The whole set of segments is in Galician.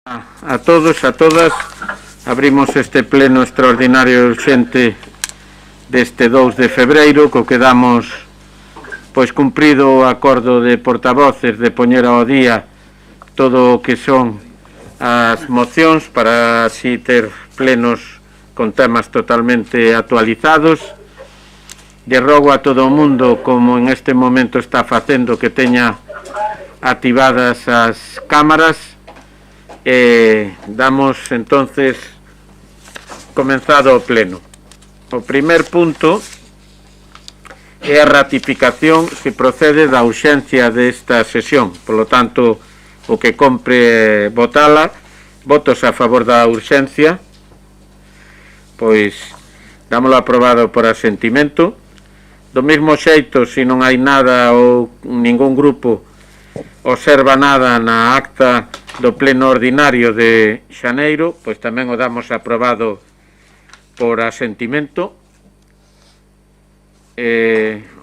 A todos, a todas, abrimos este pleno extraordinario urxente deste 2 de febreiro, co que damos pois cumprido o acordo de portavoces de poñer ao día todo o que son as mocións para así ter plenos con temas totalmente actualizados. De rogo a todo o mundo, como en este momento está facendo, que teña activadas as cámaras. Damos entonces comenzado o pleno. O primer punto é a ratificación que procede da urxencia desta sesión. Por lo tanto, o que compre votala. Votos a favor da urxencia, pois dámoslo aprobado por asentimento. Do mesmo xeito, se non hai nada ou ningún grupo observa nada na acta do pleno ordinario de xaneiro, pois tamén o damos aprobado por asentimento.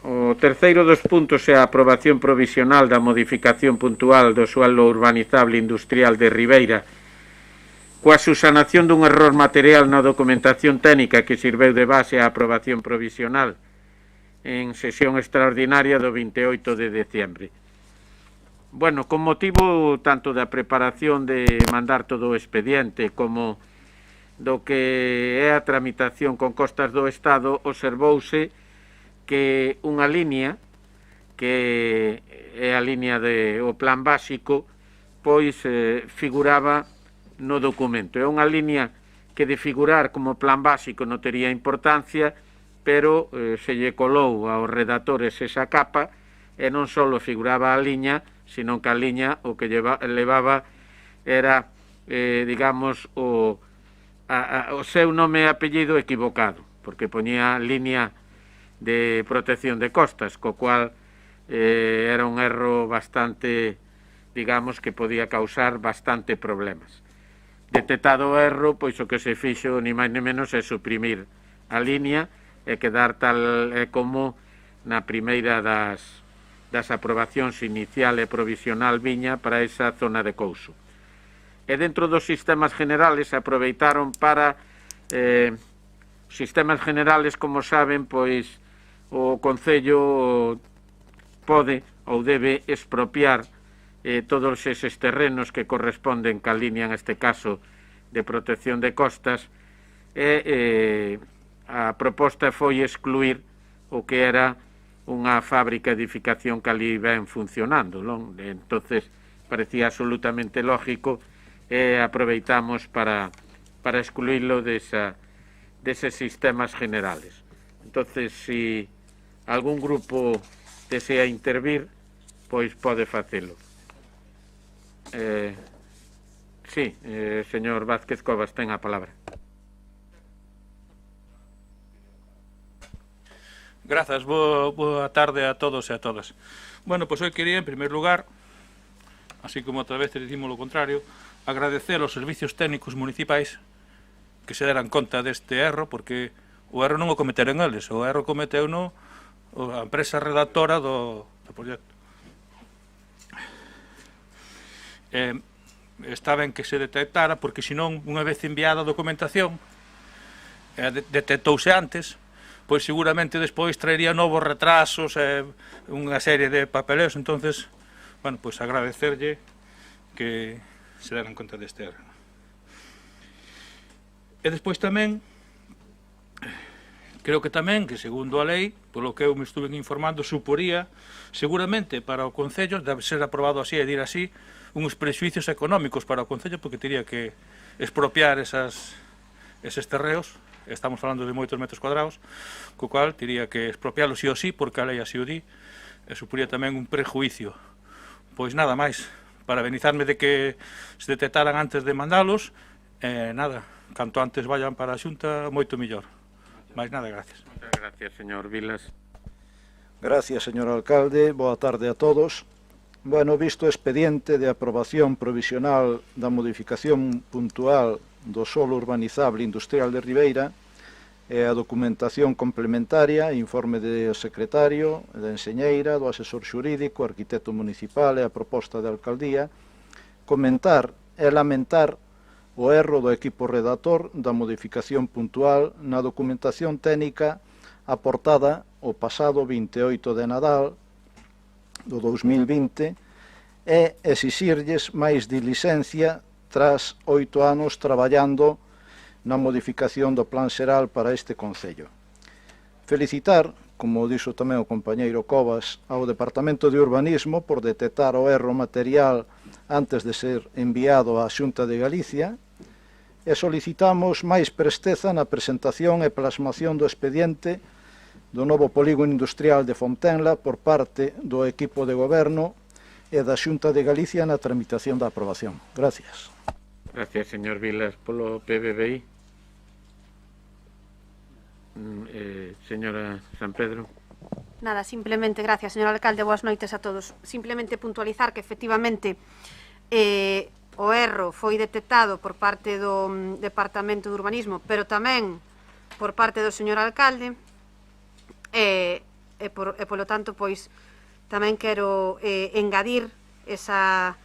O terceiro dos puntos é a aprobación provisional da modificación puntual do suelo urbanizable industrial de Ribeira coa subsanación dun error material na documentación técnica que sirveu de base á aprobación provisional en sesión extraordinaria do 28 de decembro. Bueno, con motivo tanto da preparación de mandar todo o expediente como do que é a tramitación con costas do Estado, observouse que unha liña, que é a liña do plan básico, pois figuraba no documento. É unha liña que de figurar como plan básico non tería importancia, pero se lle colou aos redactores esa capa e non só figuraba a liña, sino que a liña o que levaba era, digamos, o seu nome e apellido equivocado, porque poñía liña de protección de costas, co cual era un erro bastante, digamos, que podía causar bastante problemas. Detectado o erro, pois o que se fixo ni máis ni menos é suprimir a liña e quedar tal como na primeira das aprobacións inicial e provisional viña para esa zona de Couso. E dentro dos sistemas generales aproveitaron para sistemas generales, como saben, pois o Concello pode ou debe expropiar todos eses terrenos que corresponden ca liña, en este caso, de protección de costas, e a proposta foi excluir o que era unha fábrica de edificación que ali ven funcionando, non? Entonces parecía absolutamente lógico e aproveitamos para excluirlo deses sistemas generales. Entonces, si algún grupo desea intervir, pois pode facelo. Sí, señor Vázquez Cobas, ten a palabra. Grazas, boa tarde a todos e a todas. Bueno, pois hoy quería, en primer lugar, así como outra vez dicimos lo contrario, agradecer aos servicios técnicos municipais que se deran conta deste erro, porque o erro non o cometeron eles, o erro cometeuno a empresa redactora do proxecto. Está ben que se detectara, porque senón, unha vez enviada a documentación, detectouse antes, pois seguramente despois traería novos retrasos e unha serie de papeleos. Entonces, bueno, pois agradecerlle que se deran conta deste erro. E despois tamén, creo que tamén, que segundo a lei, polo que eu me estuve informando, suporía, seguramente para o Concello, debe ser aprobado así e dir así, uns prexuicios económicos para o Concello, porque teria que expropiar eses terreos. Estamos falando de moitos metros cuadrados, co cual teria que expropiálos sí ou sí, porque a lei así o di, e suporía tamén un prejuicio. Pois nada máis, para benizarme de que se detectaran antes de mandalos, nada, canto antes vayan para a Xunta, moito millor. Mais nada, gracias. Moitas gracias, señor Vilas. Gracias, señor alcalde. Boa tarde a todos. Bueno, visto o expediente de aprobación provisional da modificación puntual do solo urbanizable industrial de Ribeira e a documentación complementaria, informe do secretario, da enxeñeira, do asesor xurídico, arquitecto municipal e a proposta de alcaldía, comentar é lamentar o erro do equipo redactor da modificación puntual na documentación técnica aportada o pasado 28 de Nadal do 2020 e exixirlles máis diligencia tras 8 anos traballando na modificación do plan xeral para este concello. Felicitar, como dixo tamén o compañeiro Covas, ao Departamento de Urbanismo por detectar o erro material antes de ser enviado á Xunta de Galicia e solicitamos máis presteza na presentación e plasmación do expediente do novo polígono industrial de Fontenla por parte do equipo de goberno e da Xunta de Galicia na tramitación da aprobación. Gracias. Gracias, señor Vilas, polo PBBI. Señora San Pedro. Nada, simplemente, gracias, señor alcalde, boas noites a todos. Simplemente puntualizar que, efectivamente, o erro foi detectado por parte do Departamento de Urbanismo, pero tamén por parte do señor alcalde, e polo tanto, pois, tamén quero engadir esa,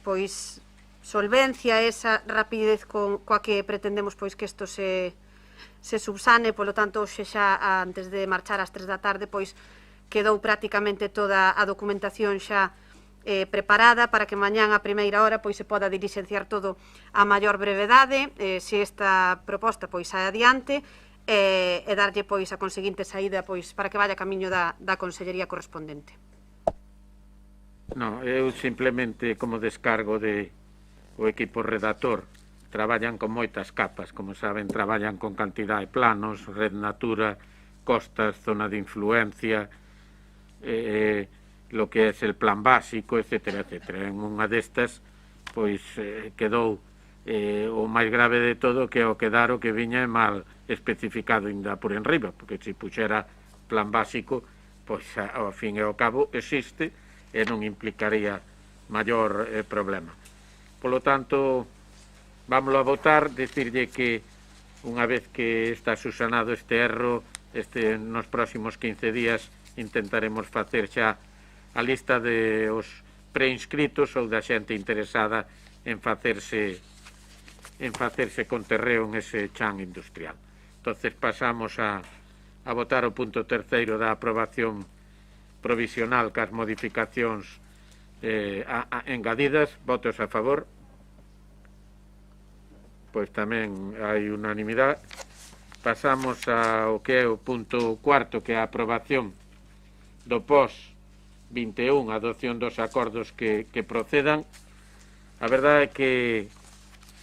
pois, solvencia, esa rapidez coa que pretendemos, pois, que isto se subsane. Polo tanto, hoxe xa, antes de marchar ás 3 da tarde, pois, quedou prácticamente toda a documentación xa preparada para que mañán a primeira hora pois se poda diligenciar todo a maior brevedade, se esta proposta pois sai adiante, e darlle pois a conseguinte saída pois para que vaya camiño da consellería correspondente. No, eu simplemente como descargo de o equipo redactor. Traballan con moitas capas, como saben, traballan con cantidad de planos, red natura, costas, zona de influencia, lo que é el plan básico, etcétera, etcétera. En unha destas, pois, quedou o máis grave de todo, que ao quedar o que viña é mal especificado ainda por enriba, porque se puxera plan básico, pois, ao fin e ao cabo, existe e non implicaría maior problema. Polo tanto, vámoslo a votar, decirlle que unha vez que está susanado este erro, nos próximos 15 días intentaremos facer xa a lista de os preinscritos ou da xente interesada en facerse con terreo en ese chan industrial. Entonces pasamos a votar o punto terceiro da aprobación provisional cas modificacións engadidas. Votos a favor. Pois tamén hai unanimidade. Pasamos ao que é o punto cuarto, que é a aprobación do POS 21, a adopción dos acordos que procedan. A verdade é que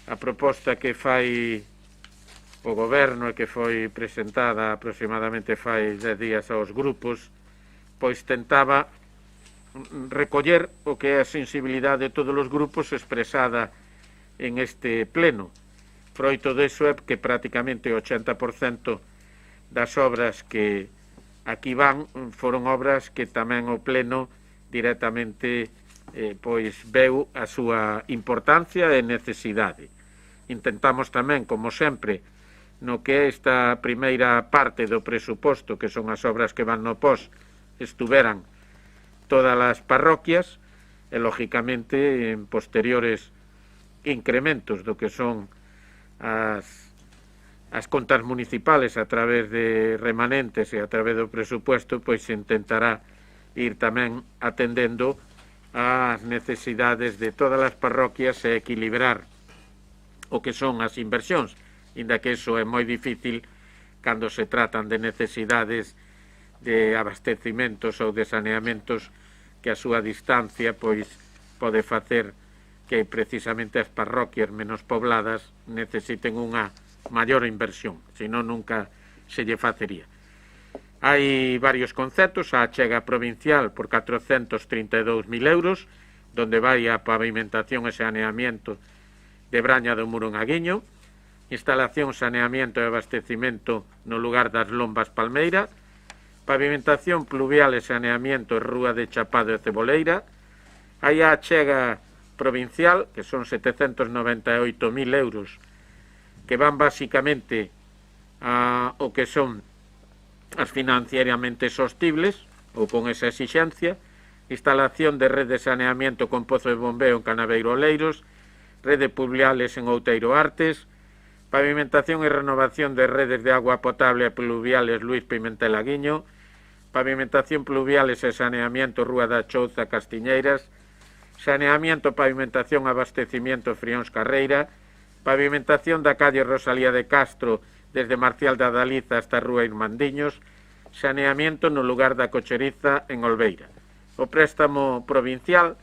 a proposta que fai o goberno e que foi presentada aproximadamente fai 10 días aos grupos, pois tentaba recoller o que é a sensibilidade de todos os grupos expresada en este pleno. Froito deso é que prácticamente o 80% das obras que aquí van foron obras que tamén o pleno directamente pois veu a súa importancia e necesidade. Intentamos tamén, como sempre, no que é esta primeira parte do presuposto, que son as obras que van no POS, estuveran todas as parroquias e, lógicamente, en posteriores incrementos do que son as contas municipales a través de remanentes e a través do presupuesto, pois se intentará ir tamén atendendo ás necesidades de todas as parroquias e equilibrar o que son as inversións, inda que iso é moi difícil cando se tratan de necesidades de abastecimentos ou de saneamentos que a súa distancia pois pode facer que precisamente as parroquias menos pobladas necesiten unha maior inversión, senón nunca se lle facería. Hai varios conceptos: a achega provincial por 432.000 euros, donde vai a pavimentación e saneamiento de Braña do Muro en Aguiño, instalación, saneamiento e abastecimento no lugar das Lombas Palmeira, pavimentación pluvial e saneamiento en Rúa de Chapado e Ceboleira. Hai a achega provincial, que son 798.000 euros, que van basicamente ao que son as financieramente sostibles, ou con esa exixencia, instalación de red de saneamiento con pozo de bombeo en Canaveiro Oleiros, rede pluviales en Outeiro Artes, pavimentación e renovación de redes de agua potable e pluviales Luís Pimentel Aguiño, pavimentación pluviales e saneamiento Rúa da Chouza Castiñeiras, saneamiento, pavimentación, abastecimiento Frións Carreira, pavimentación da calle Rosalía de Castro desde Marcial da Daliza hasta Rúa Irmandiños, saneamiento no lugar da Cocheriza en Olveira. O préstamo provincial,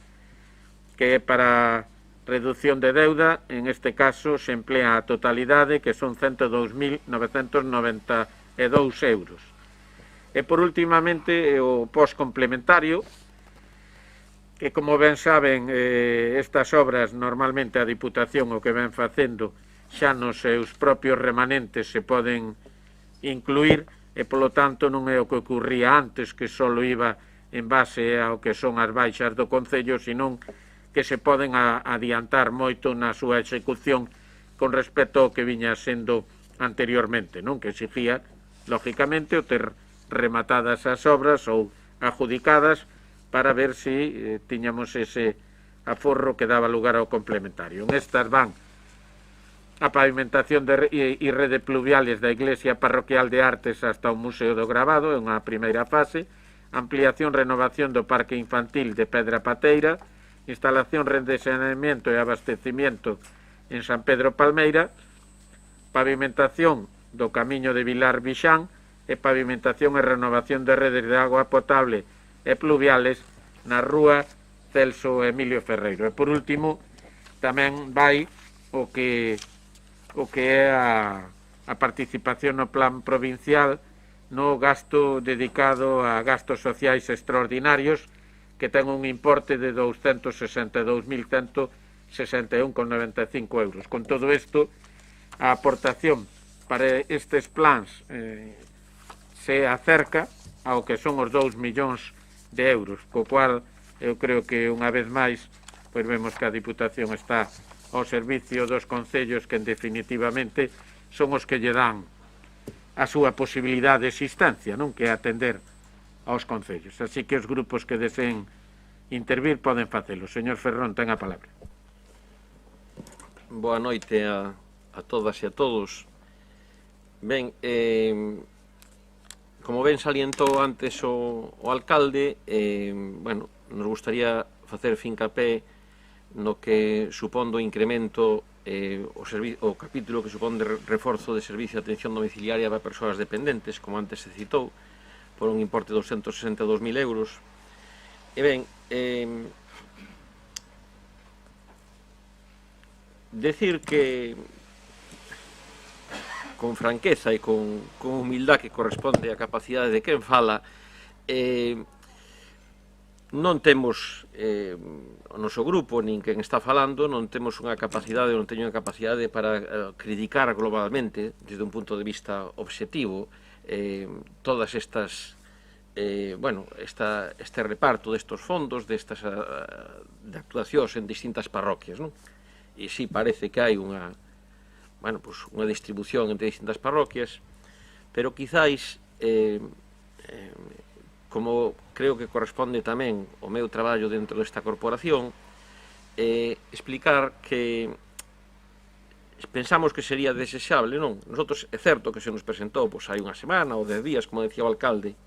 que é para reducción de deuda, en este caso se emplea a totalidade, que son 102.992 euros. E por últimamente o postcomplementario, que como ben saben, estas obras normalmente a Diputación o que ven facendo xa nos seus propios remanentes se poden incluir, e polo tanto non é o que ocurría antes, que só iba en base ao que son as baixas do Concello, senón que se poden adiantar moito na súa execución con respecto ao que viña sendo anteriormente, non? Que exigía, lógicamente, o ter rematadas as obras ou adjudicadas para ver se tiñamos ese aforro que daba lugar ao complementario. En estas van a pavimentación e rede pluviales da Iglesia Parroquial de Artes hasta o Museo do Grabado, é unha primeira fase, ampliación e renovación do Parque Infantil de Pedra Pateira, instalación, rendesenamiento e abastecimiento en San Pedro Palmeira, pavimentación do Camiño de Vilar Vixán e pavimentación e renovación de redes de agua potable e pluviales na rúa Celso Emilio Ferreiro. E por último, tamén vai o que é a participación no plan provincial no gasto dedicado a gastos sociais extraordinarios, que ten un importe de 262.161,95 euros. Con todo isto, a aportación para estes plans se acerca ao que son os 2 millóns de euros, co cual eu creo que unha vez máis pois vemos que a Diputación está ao servicio dos concellos, que en definitivamente son os que lle dan a súa posibilidade de existencia, non? Que é atender aos concellos. Así que os grupos que deseen intervir poden facelo. Señor Ferrón, ten a palabra. Boa noite a todas e a todos. Ben, como ben salientou antes o alcalde, bueno, nos gustaría facer fincapé no que supón do incremento o capítulo que supón de reforzo de servicio de atención domiciliaria para persoas dependentes, como antes se citou, por un importe de 262.000 euros. E ben, decir que con franqueza e con humildad que corresponde á capacidade de quen fala, non temos o noso grupo, nin quen está falando, non temos unha capacidade, non teño unha capacidade para criticar globalmente, desde un punto de vista obxectivo, todas estas bueno, este reparto destos fondos, de actuacións en distintas parroquias, non? E si parece que hai unha distribución entre distintas parroquias, pero quizáis, como creo que corresponde tamén o meu traballo dentro desta corporación, explicar que pensamos que sería desexable, non? Nosotros, é certo que se nos presentou hai unha semana ou 10 días, como decía o alcalde,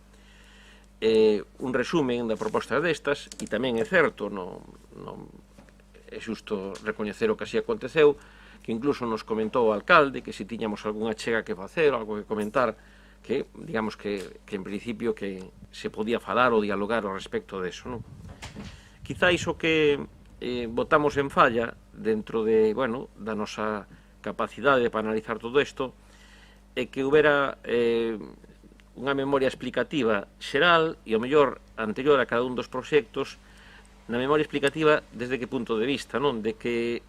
un resumen da proposta destas, e tamén é certo, non é xusto recoñecer o que así aconteceu, que incluso nos comentou o alcalde que se tiñamos algunha chega que facer, algo que comentar, que, digamos que en principio que se podía falar ou dialogar ao respecto deso, non? Quizáis o que botamos en falla dentro de, bueno, da nosa capacidade para analizar todo isto é que houbera unha memoria explicativa xeral e o mellor anterior a cada un dos proxectos, na memoria explicativa desde que punto de vista, non? De que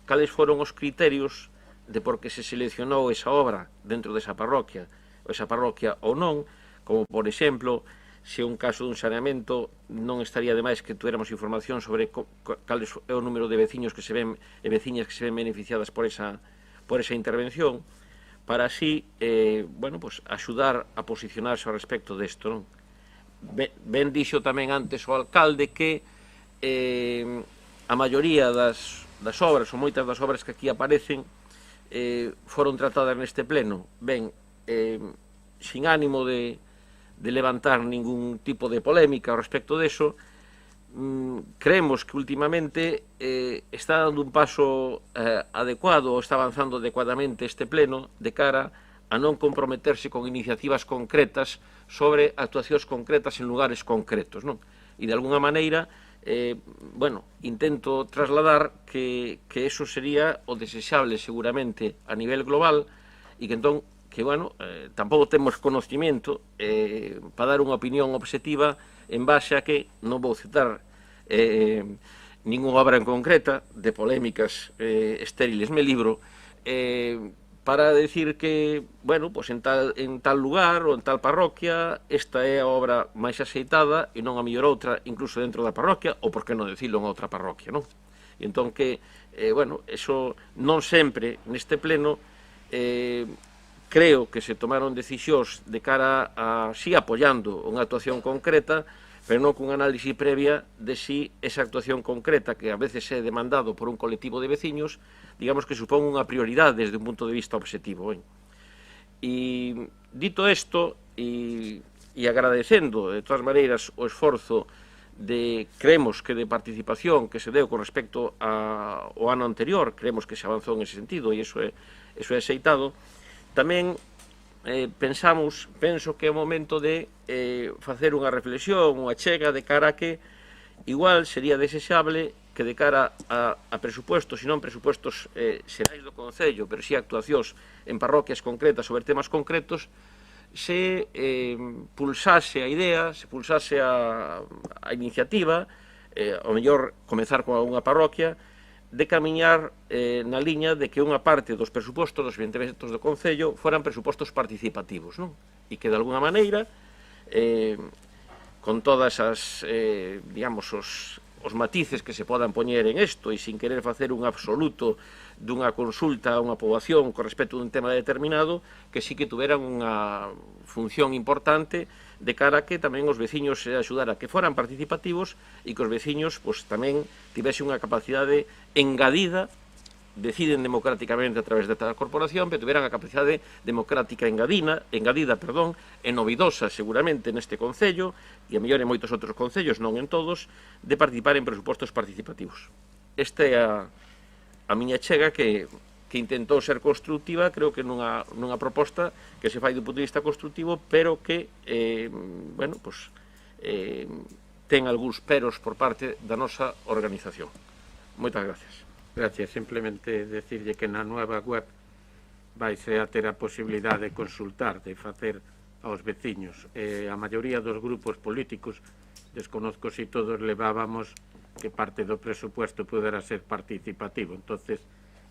cales foron os criterios de por que se seleccionou esa obra dentro desa parroquia ou non, como por exemplo, se un caso dun saneamento non estaría de máis que tuéramos información sobre cal é o número de veciños que se ven e veciñas que se ven beneficiadas por esa intervención, para así, bueno, pues, axudar a posicionarse ao respecto desto, non? Ben dixo tamén antes o alcalde que a maioría das das obras, ou moitas das obras que aquí aparecen, foron tratadas neste pleno. Ben, sin ánimo de levantar ningún tipo de polémica ao respecto deso, creemos que últimamente está dando un paso adecuado, ou está avanzando adecuadamente este pleno de cara a non comprometerse con iniciativas concretas sobre actuacións concretas en lugares concretos, non? E de alguna maneira, bueno, intento trasladar que eso sería o desexable seguramente a nivel global e que entón, que bueno, tampouco temos conocimiento para dar unha opinión objetiva en base a que non vou citar ninguna obra en concreta de polémicas estériles me libro, para decir que, bueno, pues en tal lugar ou en tal parroquia esta é a obra máis aceitada e non a mellor outra, incluso dentro da parroquia, ou por que non decirlo en outra parroquia, non? E entón que, bueno, eso non sempre neste pleno creo que se tomaron decisións de cara a, sí, apoiando unha actuación concreta, pero non cun análise previa de si esa actuación concreta, que a veces é demandado por un colectivo de veciños, digamos que supón unha prioridade desde un punto de vista objetivo. E dito isto, e agradecendo de todas maneiras o esforzo creemos que de participación que se deu con respecto ao ano anterior, creemos que se avanzou en ese sentido e iso é aceitado, tamén penso que é o momento de facer unha reflexión, unha chega de cara a que igual sería desexable que de cara a presupuestos, e non presupuestos xerais do Concello, pero si actuacións en parroquias concretas sobre temas concretos, se pulsase a idea, se pulsase a iniciativa, ao mellor comezar con unha parroquia, de camiñar na liña de que unha parte dos presupostos dos ayuntamentos do Concello foran presupostos participativos, non? E que de alguna maneira, con todas as, digamos, os matices que se podan poñer en isto e sin querer facer un absoluto dunha consulta a unha poboación con respecto a un tema determinado, que sí que tuveran unha función importante de cara a que tamén os veciños se axudara a que foran participativos e que os veciños tamén tivesen unha capacidade engadida, deciden democráticamente a través desta corporación, pero tuveran a capacidade democrática engadida, e novidosa seguramente neste Concello, e a mellor en moitos outros concellos, non en todos, de participar en presupostos participativos. Esta é a miña chega que intentou ser constructiva, creo que nunha proposta que se fai do punto de vista constructivo, pero que, bueno, pues, ten algúns peros por parte da nosa organización. Moitas gracias. Gracias. Simplemente decirlle que na nueva web vaise a ter a posibilidade de consultar, de facer aos veciños. A maioría dos grupos políticos, desconozco se todos levábamos que parte do presupuesto pudera ser participativo. Entonces,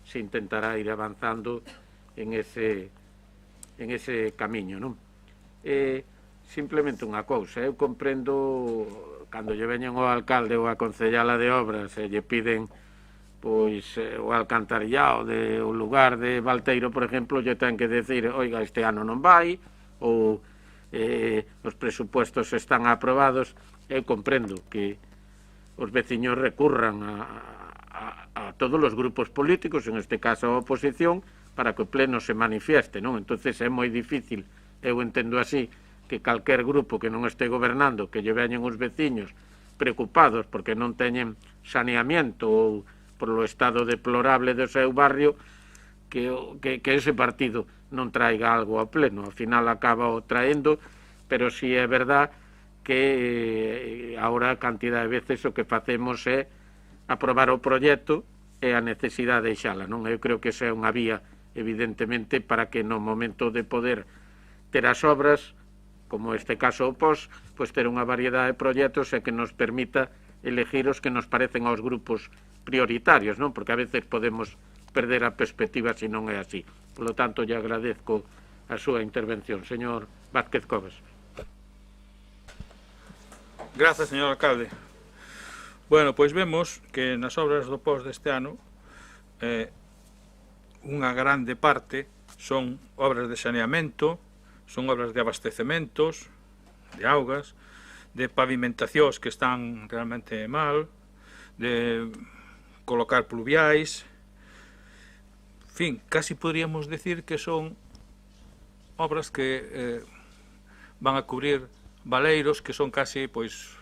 se intentará ir avanzando en ese camiño, non? Simplemente unha cousa, eu comprendo cando lle veñen ao alcalde ou a concellala de obras e lle piden pois o alcantarillado do lugar de Valteiro, por exemplo, lle ten que decir, oiga, este ano non vai, ou os presupuestos están aprobados. Eu comprendo que os veciños recurran a todos os grupos políticos, en este caso a oposición, para que o pleno se manifieste, non? Entonces é moi difícil, eu entendo así, que calquer grupo que non este gobernando, que lle veñen os veciños preocupados porque non teñen saneamiento ou polo estado deplorable do seu barrio, que ese partido non traiga algo ao pleno. Ao final acaba o traendo, pero si é verdad que agora a cantidad de veces o que facemos é aprobar o proxecto e a necesidade de deixala, non? Eu creo que esa é unha vía, evidentemente, para que no momento de poder ter as obras, como este caso o POS, pois ter unha variedade de proxectos e que nos permita elegir os que nos parecen aos grupos prioritarios, non? Porque a veces podemos perder a perspectiva se non é así. Por lo tanto, lle agradezco a súa intervención. Señor Vázquez Cobas. Grazas, señor alcalde. Bueno, pois vemos que nas obras do POS deste ano unha grande parte son obras de saneamento, son obras de abastecementos, de augas, de pavimentacións que están realmente mal, de colocar pluviais, en fin, casi podríamos decir que son obras que van a cubrir valeiros que son casi, pois,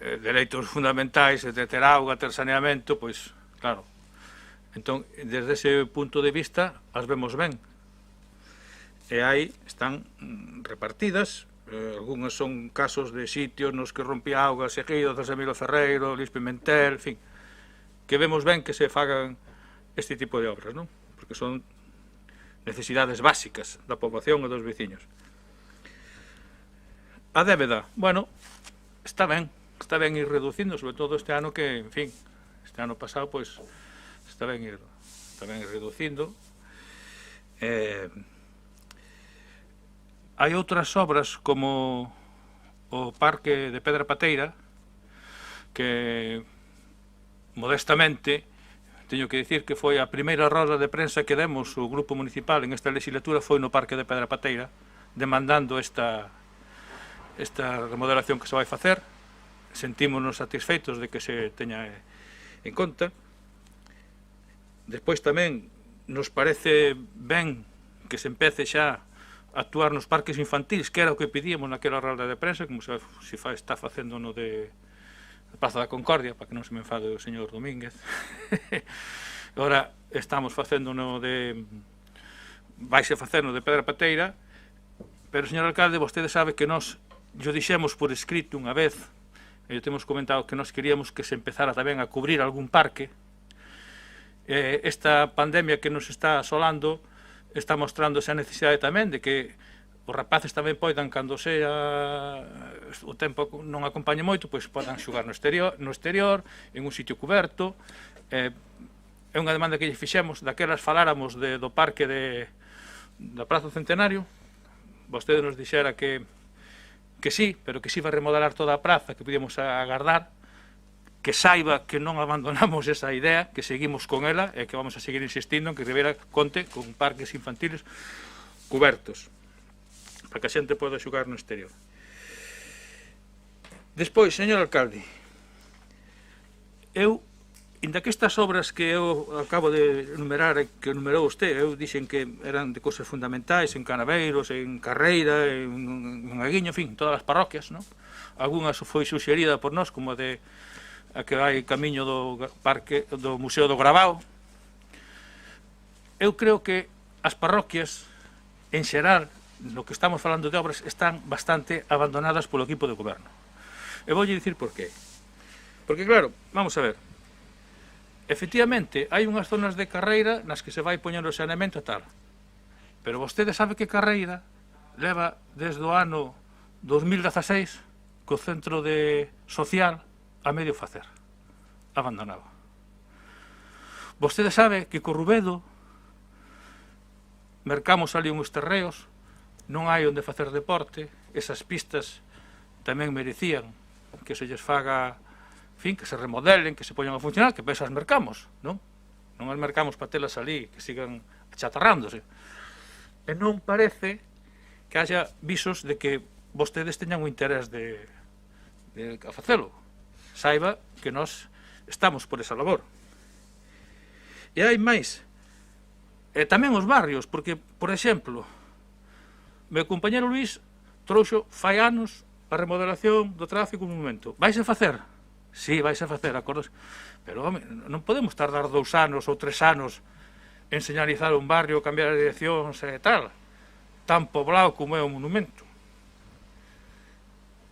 dereitos fundamentais de ter auga, ter saneamento, pois, claro. Entón, desde ese punto de vista, as vemos ben. E aí están repartidas, algunhas son casos de sitios nos que rompía auga seguido, José Milo Ferreiro, Luis Pimentel, en fin, que vemos ben que se fagan este tipo de obras, non? Porque son necesidades básicas da poboación e dos veciños. A débeda, bueno, está ben ir reducindo, sobre todo este ano que, en fin, este ano pasado, pois, está ben ir reducindo. Hai outras obras como o Parque de Pedra Pateira que, modestamente, teño que dicir que foi a primeira roda de prensa que demos o Grupo Municipal en esta legislatura foi no Parque de Pedra Pateira, demandando esta remodelación que se vai facer. Sentímonos satisfeitos de que se teña en conta. Despois tamén nos parece ben que se empece xa a actuar nos parques infantis, que era o que pedíamos naquela roda de prensa, como se está facendo no de Praza da Concordia, para que non se me enfade o señor Domínguez. Agora estamos facendo no de... Vaise facer no de Pedra Pateira, pero, señor alcalde, vostede sabe que nós yo dixemos por escrito unha vez, e temos comentado que nós queríamos que se empezara tamén a cubrir algún parque. Esta pandemia que nos está asolando está mostrando esa necesidade tamén de que os rapaces tamén poidan, cando sea o tempo non acompañe moito, pois podan xogar no exterior, en un sitio coberto. É unha demanda que lle fixemos, daquelas faláramos do parque da Praza do Centenario. Vostede nos dixera que sí, pero que sí vai remodelar toda a praza, que podíamos agardar, que saiba que non abandonamos esa idea, que seguimos con ela e que vamos a seguir insistindo en que Ribeira conte con parques infantiles cobertos para que a xente poda xogar no exterior. Despois, señor alcalde, inda que estas obras que eu acabo de enumerar, que enumerou usted, eu dixen que eran de cousas fundamentais en Canaveiros, en Carreira, en Aguiño, en fin, todas as parroquias, non? Algunhas foi suxerida por nós, como a que vai camiño do parque do Museo do Gravao. Eu creo que as parroquias, en xeral, no que estamos falando de obras, están bastante abandonadas polo equipo de goberno. E voulle dicir por qué. Porque, claro, vamos a ver, efectivamente, hai unhas zonas de Carreira nas que se vai poñendo o saneamento e tal, pero vostede sabe que Carreira leva desde o ano 2016 co centro social a medio facer, abandonado. Vostede sabe que co Rubedo mercamos ali uns terreos, non hai onde facer deporte, esas pistas tamén merecían que se lles faga, en fin, que se remodelen, que se poñan a funcionar, que pesas mercamos, non? Non as mercamos para telas ali, que sigan achatarrándose. E non parece que haxa visos de que vostedes teñan o interés de facelo. Saiba que nós estamos por esa labor. E hai máis. E tamén os barrios, porque, por exemplo, meu compañero Luís trouxo fai anos a remodelación do tráfico no momento. Vaise facer? Sí, vaise facer, acordos. Pero, home, non podemos tardar 2 anos ou 3 anos en señalizar un barrio, cambiar a direccións e tal, tan poblado como é o monumento.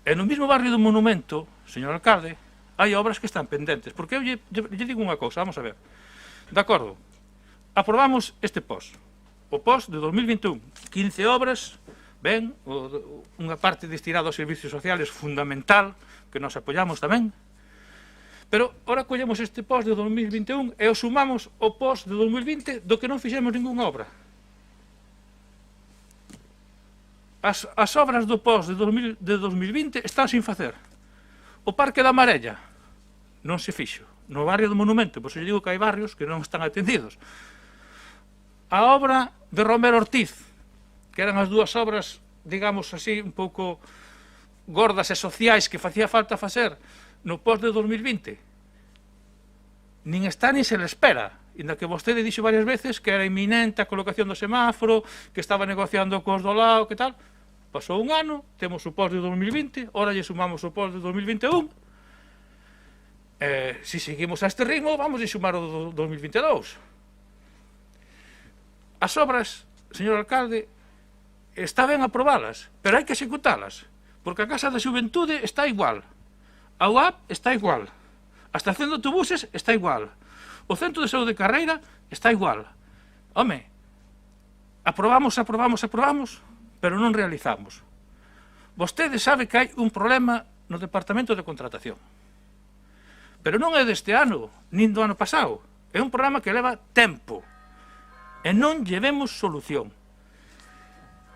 E no mesmo barrio do monumento, señor alcalde, hai obras que están pendentes, porque eu lle digo unha cousa, vamos a ver. De acordo, aprobamos este POS, o POS de 2021, 15 obras, ben, unha parte destinada aos servicios sociales fundamental, que nos apoyamos tamén, pero ora collemos este POS de 2021 e o sumamos o POS de 2020 do que non fixemos ninguna obra. As obras do POS de 2020 están sin facer. O Parque da Marella non se fixo. No barrio do Monumento, pois eu digo que hai barrios que non están atendidos. A obra de Romero Ortiz, que eran as 2 obras, digamos así, un pouco gordas e sociais que facía falta facer no POS de 2020, nin está nin se le espera, inda que vostede dixo varias veces que era inminente a colocación do semáforo, que estaba negociando cos do lado, que tal. Pasou un ano, temos o pos de 2020, ora lle sumamos o pos de 2021, se seguimos a este ritmo, vamos a sumar o 2022. As obras, señor alcalde, está ben aprobalas, pero hai que executalas, porque a Casa da Xuventude está igual, a UAP está igual, a estación de autobuses está igual, o Centro de Saúde de Carreira está igual. Home, aprobamos, pero non realizamos. Vostede sabe que hai un problema no Departamento de Contratación. Pero non é deste ano, nin do ano pasado. É un problema que leva tempo. E non llevemos solución.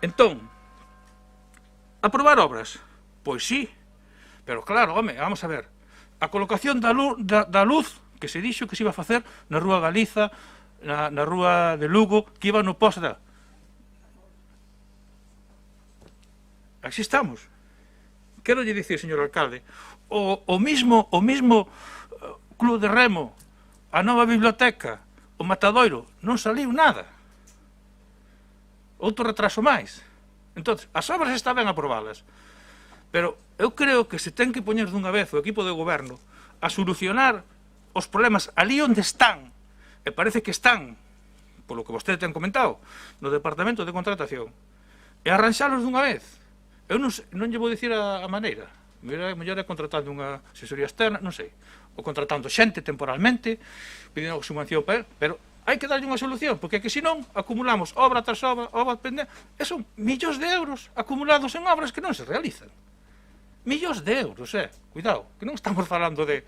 Entón, aprobar obras? Pois sí. Pero claro, home, vamos a ver. A colocación da luz que se dixo que se iba a facer na Rúa Galiza, na Rúa de Lugo, que iba no posta. Así estamos. Quero lle dicir, señor alcalde, o mismo Club de Remo, a nova biblioteca, o Matadoiro, non saliu nada. Outro retraso máis. Entón, as obras están ben aprobadas. Pero eu creo que se ten que poñer dunha vez o equipo de goberno a solucionar os problemas ali onde están, e parece que están, polo que vostede ten comentado, no Departamento de Contratación, e arranxalos dunha vez. Eu non lle vou dicir a maneira. Mellor é contratando unha asesoría externa, non sei. Ou contratando xente temporalmente, pedindo subvención para él, pero hai que darlle unha solución, porque que senón acumulamos obra tras obra pendente, e son millóns de euros acumulados en obras que non se realizan. Millóns de euros, cuidado, que non estamos falando de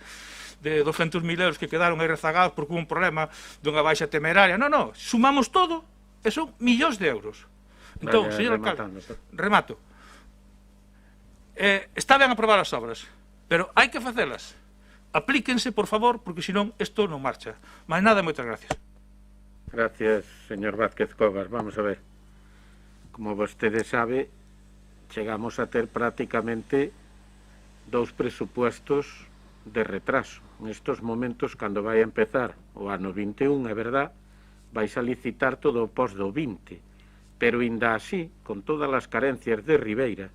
200.000 euros que quedaron aí rezagados porque hubo un problema dunha baixa temeraria. Non, sumamos todo e son millóns de euros. Entón, señor alcalde, remato. Está ben aprobar as obras, pero hai que facelas. Aplíquense, por favor, porque senón isto non marcha. Mais nada, moitas gracias. Gracias, señor Vázquez Cobas. Vamos a ver. Como vostede sabe, chegamos a ter prácticamente 2 presupuestos de retraso. En estos momentos, cando vai a empezar o ano 21, é verdad, vais a licitar todo o pos do 20, pero ainda así, con todas as carencias de Ribeira,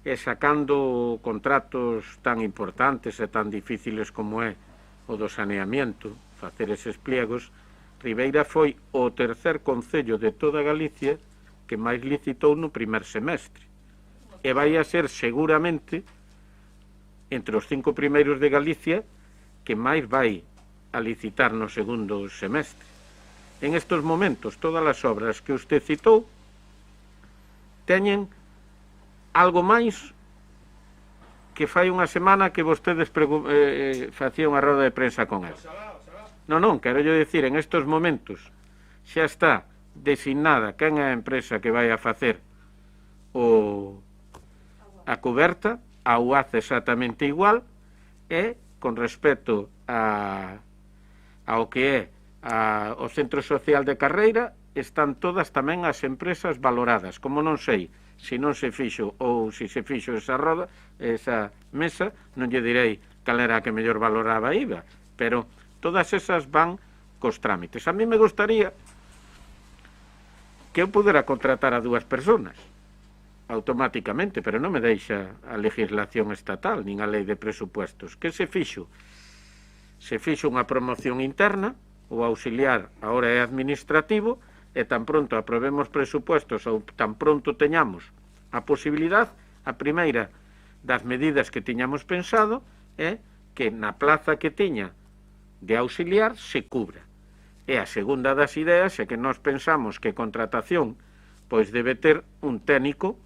e sacando contratos tan importantes e tan difíciles como é o do saneamiento, facer eses pliegos, Ribeira foi o tercer concello de toda Galicia que máis licitou no primer semestre. E vai a ser seguramente entre os 5 primeiros de Galicia que máis vai a licitar no segundo semestre. En estes momentos, todas as obras que usted citou teñen algo máis que fai unha semana que vostedes facían unha roda de prensa con el. Non, quero yo dicir, en estes momentos xa está designada quen é a empresa que vai a facer a coberta, a UAC exactamente igual, e con respecto ao que é o Centro Social de Carreira, están todas tamén as empresas valoradas. Como non sei se non se fixo ou se se fixo esa roda, esa mesa, non lle direi cal era a que mellor valoraba a IVA, pero todas esas van cos trámites. A mí me gustaría que eu pudera contratar a 2 personas automáticamente, pero non me deixa a legislación estatal nin a lei de presupuestos. Que se fixo? Se fixo unha promoción interna, o auxiliar agora é administrativo, e tan pronto aprobemos presupuestos ou tan pronto teñamos a posibilidade, a primeira das medidas que tiñamos pensado é que na plaza que tiña de auxiliar se cubra. E a segunda das ideas é que nós pensamos que contratación pois debe ter un técnico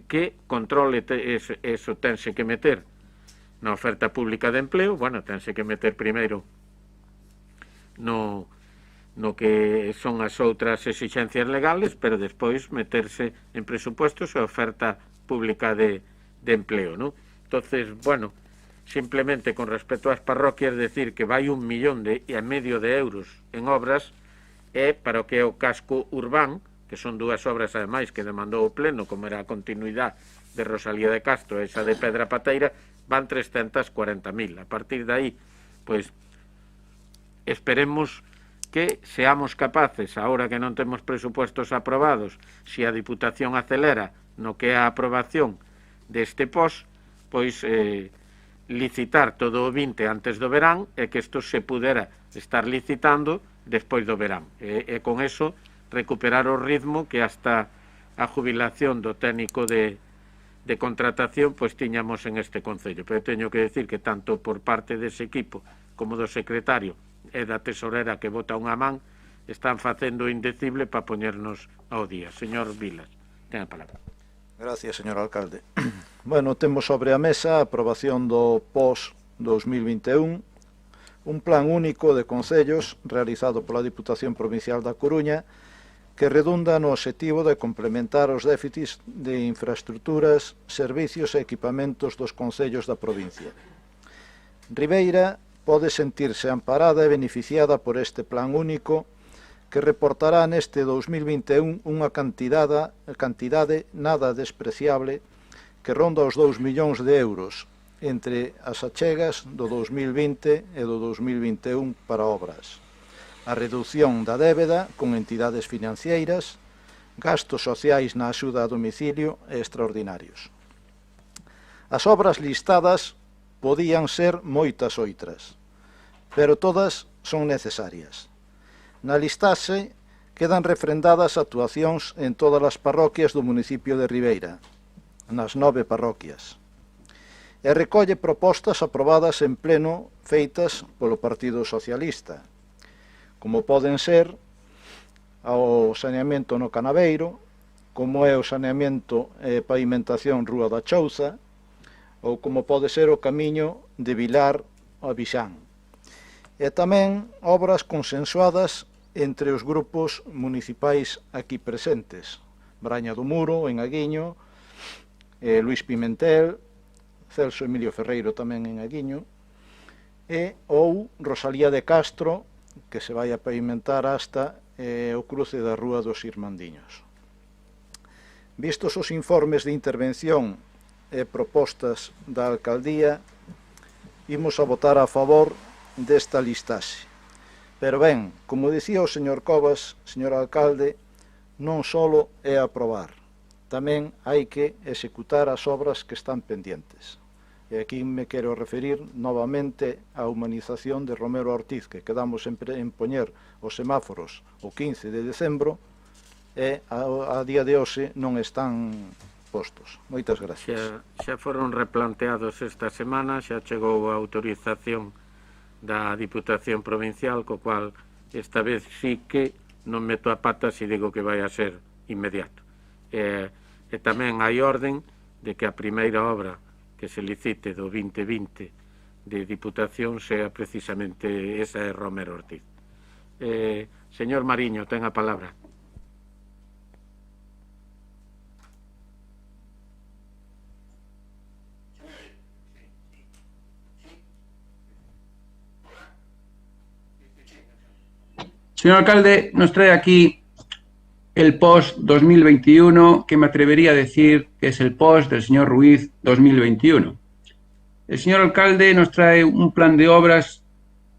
que controle eso, tense que meter na oferta pública de empleo, tense que meter primeiro no que son as outras exixencias legales, pero despois meterse en presupuestos e oferta pública de empleo, non? Entonces, simplemente con respecto ás parroquias, decir que vai 1,5 millón de euros en obras é para o que é o casco urbán, que son 2 obras ademais que demandou o pleno, como era a continuidade de Rosalía de Castro e esa de Pedra Pateira, van 340.000. A partir de aí, pois, esperemos que seamos capaces, ahora que non temos presupuestos aprobados, se a Diputación acelera no que é a aprobación deste POS, pois licitar todo o 20 antes do verán e que isto se pudera estar licitando despois do verán. E con eso recuperar o ritmo que hasta a jubilación do técnico de contratación pois tiñamos en este Concello. Pero teño que decir que tanto por parte dese equipo como do secretario e da tesorera que bota unha man están facendo o indecible para poñernos ao día. Señor Vilas, ten a palabra. Gracias, señor alcalde. Bueno, temos sobre a mesa a aprobación do POS 2021, un plan único de concellos realizado pola Diputación Provincial da Coruña que redunda no obxectivo de complementar os déficits de infraestructuras, servicios e equipamentos dos concellos da provincia. Ribeira pode sentirse amparada e beneficiada por este plan único que reportará neste 2021 unha cantidade nada despreciable que ronda os 2 millóns de euros entre as achegas do 2020 e do 2021 para obras, a reducción da débeda con entidades financeiras, gastos sociais na axuda a domicilio e extraordinarios. As obras listadas podían ser moitas outras, pero todas son necesarias. Na listaxe quedan refrendadas actuacións en todas as parroquias do municipio de Ribeira, nas 9 parroquias, e recolle propostas aprobadas en pleno feitas polo Partido Socialista, como poden ser o saneamento no Canaveiro, como é o saneamento e pavimentación Rúa da Chouza, ou como pode ser o camiño de Vilar a Vixán. E tamén obras consensuadas entre os grupos municipais aquí presentes, Braña do Muro, en Aguiño, Luís Pimentel, Celso Emilio Ferreiro tamén en Aguiño, e ou Rosalía de Castro, que se vai a pavimentar hasta o cruce da Rúa dos Irmandiños. Vistos os informes de intervención e propostas da alcaldía, imos a votar a favor desta listaxe. Pero ben, como dicía o señor Covas, señor alcalde, non só é aprobar, tamén hai que executar as obras que están pendientes. E aquí me quero referir novamente á humanización de Romero Ortiz, que quedamos en poñer os semáforos o 15 de decembro e a día de hoxe non están postos. Moitas gracias. Xa foron replanteados esta semana, xa chegou a autorización da Diputación Provincial, co cual esta vez sí que non meto a pata se digo que vai a ser inmediato. E tamén hai orden de que a primeira obra que se licite do 2020 de Diputación sea precisamente esa de Romero Ortiz. Señor Mariño, ten a palabra. Señor alcalde, nos trae aquí el POS 2021, que me atrevería a decir que es el POS del señor Ruiz 2021. El señor alcalde nos trae un plan de obras,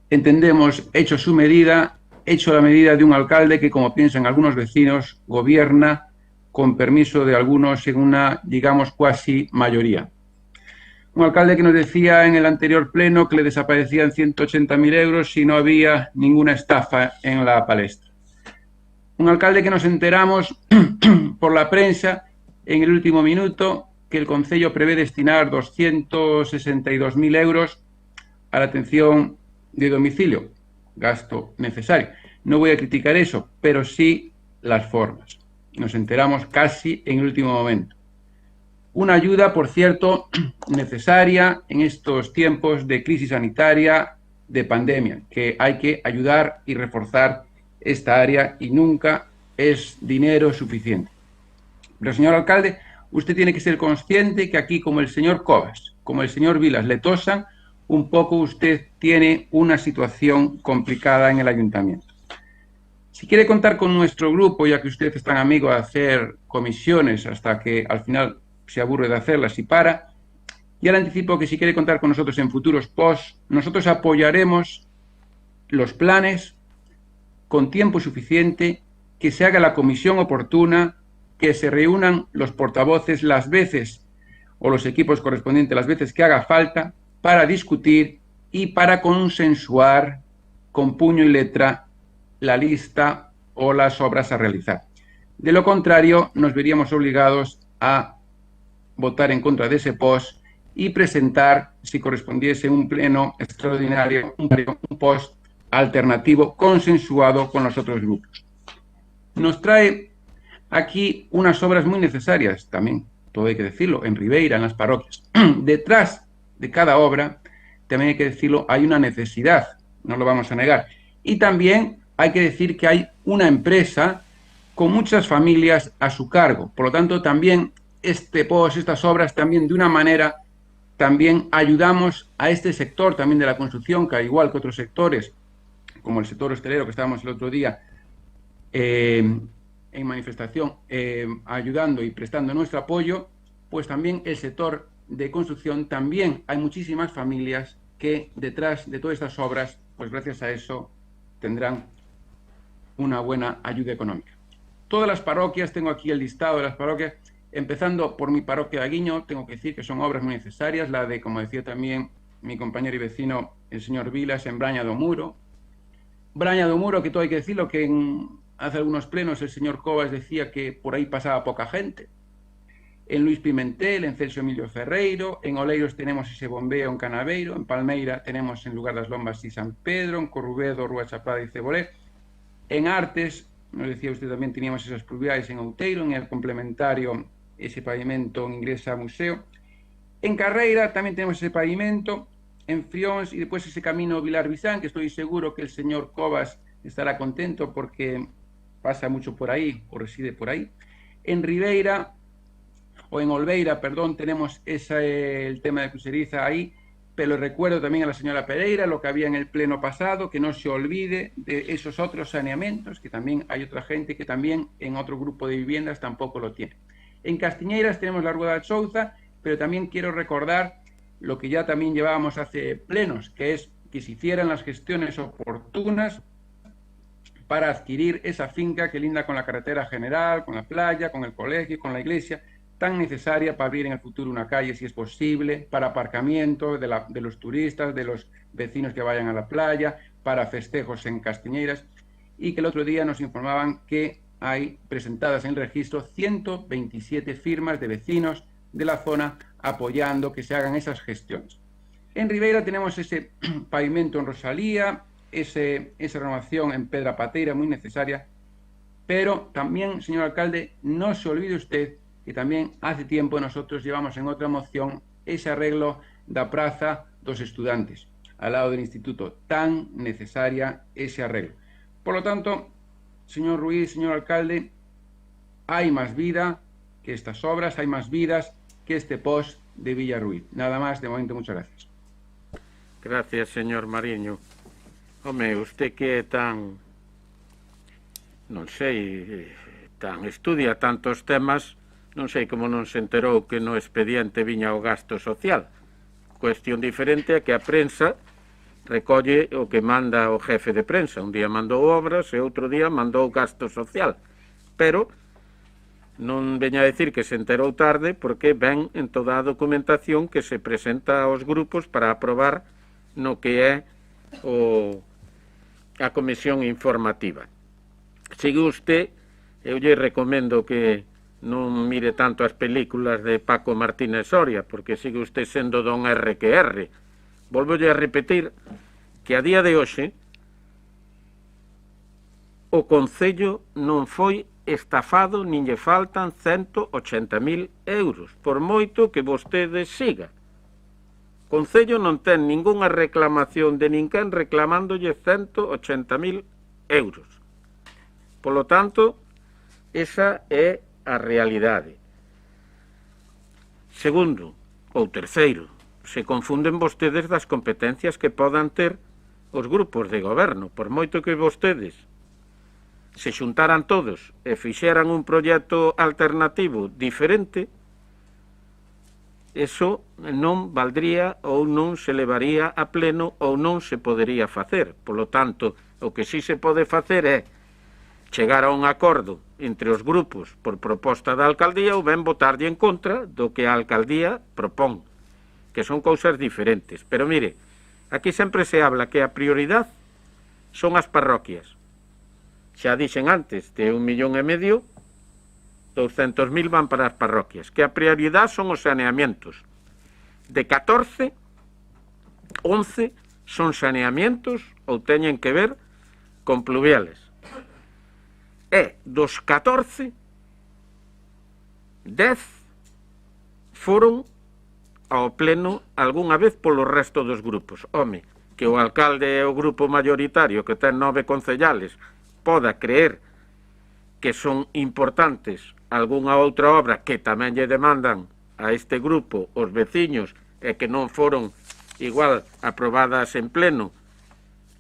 entendemos, hecho a su medida, hecho a la medida de un alcalde que, como piensan algunos vecinos, gobierna con permiso de algunos en una, digamos, cuasi mayoría. Un alcalde que nos decía en el anterior pleno que le desaparecían 180.000 euros si no había ninguna estafa en la palestra. Un alcalde que nos enteramos por la prensa en el último minuto que el Concello prevé destinar 262.000 euros a la atención de domicilio, gasto necesario. No voy a criticar eso, pero sí las formas. Nos enteramos casi en el último momento. Una ayuda, por cierto, necesaria en estos tiempos de crisis sanitaria, de pandemia, que hay que ayudar y reforzar esta área y nunca es dinero suficiente. Pero, señor alcalde, usted tiene que ser consciente que aquí, como el señor Covas, como el señor Vilas le tosan, un poco usted tiene una situación complicada en el ayuntamiento. Si quiere contar con nuestro grupo, ya que usted es tan amigo de hacer comisiones hasta que al final se aburre de hacerlas y para, ya le anticipo que si quiere contar con nosotros en futuros posts, nosotros apoyaremos los planes con tiempo suficiente, que se haga la comisión oportuna, que se reúnan los portavoces las veces o los equipos correspondientes las veces que haga falta para discutir y para consensuar con puño y letra la lista o las obras a realizar. De lo contrario, nos veríamos obligados a votar en contra de ese post y presentar, si correspondiese, un pleno extraordinario, un post alternativo consensuado con los otros grupos. Nos trae aquí unas obras muy necesarias también, todo hay que decirlo, en Ribeira, en las parroquias. Detrás de cada obra, también hay que decirlo, hay una necesidad, no lo vamos a negar. Y también hay que decir que hay una empresa con muchas familias a su cargo. Por lo tanto, también este post, estas obras, también de una manera, también ayudamos a este sector también de la construcción, que al igual que otros sectores, como el sector hostelero que estábamos el otro día en manifestación, ayudando y prestando nuestro apoyo, pues también el sector de construcción, también hay muchísimas familias que detrás de todas estas obras, pues gracias a eso tendrán una buena ayuda económica. Todas las parroquias, tengo aquí el listado de las parroquias, empezando por mi parroquia de Aguiño, tengo que decir que son obras muy necesarias, la de, como decía también mi compañero y vecino, el señor Vilas, en Braña do Muro. Braña do Muro, que todo hay que decirlo, que hace algunos plenos el señor Covas decía que por ahí pasaba poca gente. En Luis Pimentel, en Celso Emilio Ferreiro, en Oleiros tenemos ese bombeo en Canaveiro, en Palmeira tenemos en Lugar das Lombas y San Pedro, en Corrubedo, Rúa Chapada y Cebolé. En Artes, nos decía usted también, teníamos esas pluviales en Outeiro, en el complementario ese pavimento en Ingresa Museo. En Carreira también tenemos ese pavimento, en Frions y después ese camino Vilar-Bizán, que estoy seguro que el señor Covas estará contento porque pasa mucho por ahí o reside por ahí. En Ribeira, o en Olveira, perdón, tenemos el tema de Cruceriza ahí, pero recuerdo también a la señora Pereira lo que había en el pleno pasado, que no se olvide de esos otros saneamientos, que también hay otra gente que también en otro grupo de viviendas tampoco lo tiene. En Castiñeiras tenemos la Rueda de Souza, pero también quiero recordar lo que ya también llevábamos hace plenos, que es que se hicieran las gestiones oportunas para adquirir esa finca que linda con la carretera general, con la playa, con el colegio, con la iglesia, tan necesaria para abrir en el futuro una calle, si es posible, para aparcamiento de los turistas, de los vecinos que vayan a la playa, para festejos en Castiñeiras, y que el otro día nos informaban que hay presentadas en el registro 127 firmas de vecinos de la zona apoyando que se hagan esas gestiones. En Ribeira tenemos ese pavimento en Rosalía, esa renovación en Pedra Pateira muy necesaria, pero también, señor alcalde, no se olvide usted que también hace tiempo nosotros llevamos en otra moción ese arreglo da Praza dos Estudantes, al lado del instituto, tan necesaria ese arreglo. Por lo tanto, señor Ruiz, señor alcalde, hay más vida que estas obras, hay más vidas que este post de Villa Ruiz. Nada más, de momento, muchas gracias. Gracias, señor Mariño. Home, usted que é tan, non sei, tan estudia tantos temas, non sei como non se enterou que no expediente viña o gasto social. Cuestión diferente é que a prensa recolle o que manda o jefe de prensa. Un día mandou obras e outro día mandou gasto social. Pero non veña a decir que se enterou tarde, porque ven en toda a documentación que se presenta aos grupos para aprobar no que é a comisión informativa. Sigue usted, eu lle recomendo que non mire tanto as películas de Paco Martínez Soria, porque sigue usted sendo don RQR. Volvolle a repetir que a día de hoxe o Concello non foi estafado, nin lle faltan 180.000 euros, por moito que vostede siga. O Concello non ten ningunha reclamación de ninguén reclamándolle 180.000 euros. Polo tanto, esa é a realidade. Segundo, ou terceiro, se confunden vostedes das competencias que podan ter os grupos de goberno. Por moito que vostedes se xuntaran todos e fixeran un proxecto alternativo diferente, eso non valdría ou non se levaría a pleno ou non se podería facer. Polo tanto, o que sí se pode facer é chegar a un acordo entre os grupos por proposta da alcaldía ou ben votarlle en contra do que a alcaldía propón, que son cousas diferentes. Pero mire, aquí sempre se habla que a prioridade son as parroquias. Xa dixen antes, de 1,5 millón, 200.000 van para as parroquias, que a prioridade son os saneamientos. De 14, 11 son saneamientos ou teñen que ver con pluviales. E dos 14, 10 foron ao pleno algunha vez polo resto dos grupos. Home, que o alcalde e o grupo mayoritario, que ten 9 concellales, poda creer que son importantes algunha outra obra que tamén lle demandan a este grupo os veciños e que non foron igual aprobadas en pleno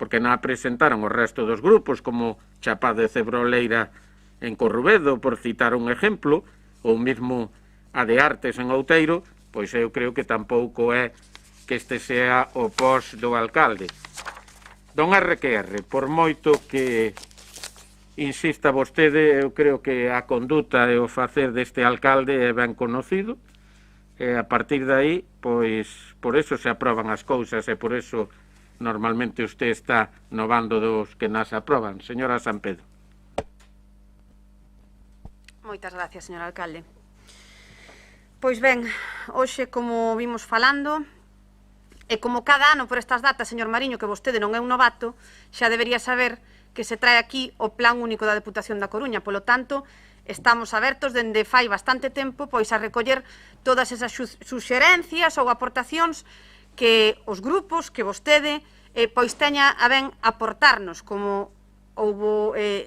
porque non a presentaron o resto dos grupos, como Chapado de Cebroleira en Corrubedo, por citar un exemplo, ou mesmo a de Artes en Outeiro, pois eu creo que tampouco é que este sea o pos do alcalde. Don RQR, por moito que insista vostede, eu creo que a conduta e o facer deste alcalde é ben conocido, e a partir de aí, pois, por eso se aproban as cousas e por eso normalmente usted está no bando dos que nas aproban. Señora San Pedro. Moitas gracias, señor alcalde. Pois ben, hoxe, como vimos falando, e como cada ano por estas datas, señor Mariño, que vostede non é un novato, xa debería saber que se trae aquí o Plan Único da Deputación da Coruña. Polo tanto, estamos abertos dende fai bastante tempo pois a recoller todas esas suxerencias ou aportacións que os grupos, que vostede, pois teña a ben aportarnos, como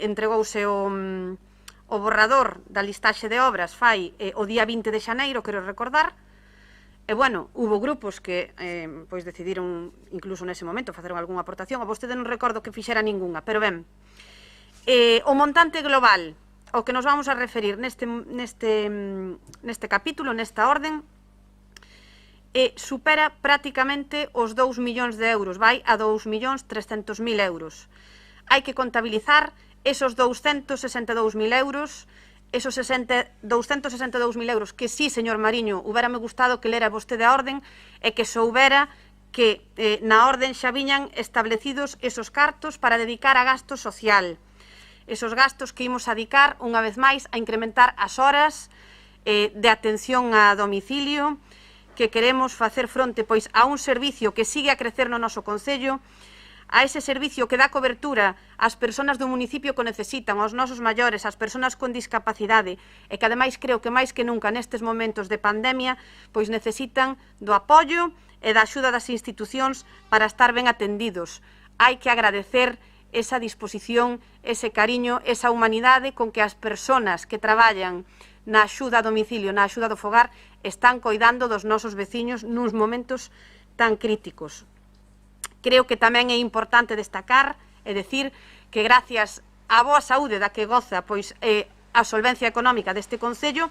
entregouse o borrador da listaxe de obras fai o día 20 de xaneiro, quero recordar. E, bueno, hubo grupos que pois decidiron, incluso nese momento, facer algunha aportación. A vostede non recordo que fixera ningunha, pero ben, o montante global ao que nos vamos a referir neste capítulo, nesta orden, supera prácticamente os 2 millóns de euros, vai a 2.300.000 euros. Hai que contabilizar esos 262.000 euros, esos 262.000 euros, que sí, señor Mariño, hubiérame gustado que lera vostede a orden e que soubera que na orden xa viñan establecidos esos cartos para dedicar a gasto social. Esos gastos que imos a dedicar, unha vez máis, a incrementar as horas de atención a domicilio, que queremos facer fronte pois a un servicio que sigue a crecer no noso concello, a ese servicio que dá cobertura ás persoas do municipio que necesitan, aos nosos maiores, ás persoas con discapacidade, e que ademais creo que máis que nunca nestes momentos de pandemia pois necesitan do apoio e da axuda das institucións para estar ben atendidos. Hai que agradecer esa disposición, ese cariño, esa humanidade con que as persoas que traballan na axuda a domicilio, na axuda do fogar, están coidando dos nosos veciños nuns momentos tan críticos. Creo que tamén é importante destacar e decir que gracias á boa saúde da que goza pois a solvencia económica deste concello,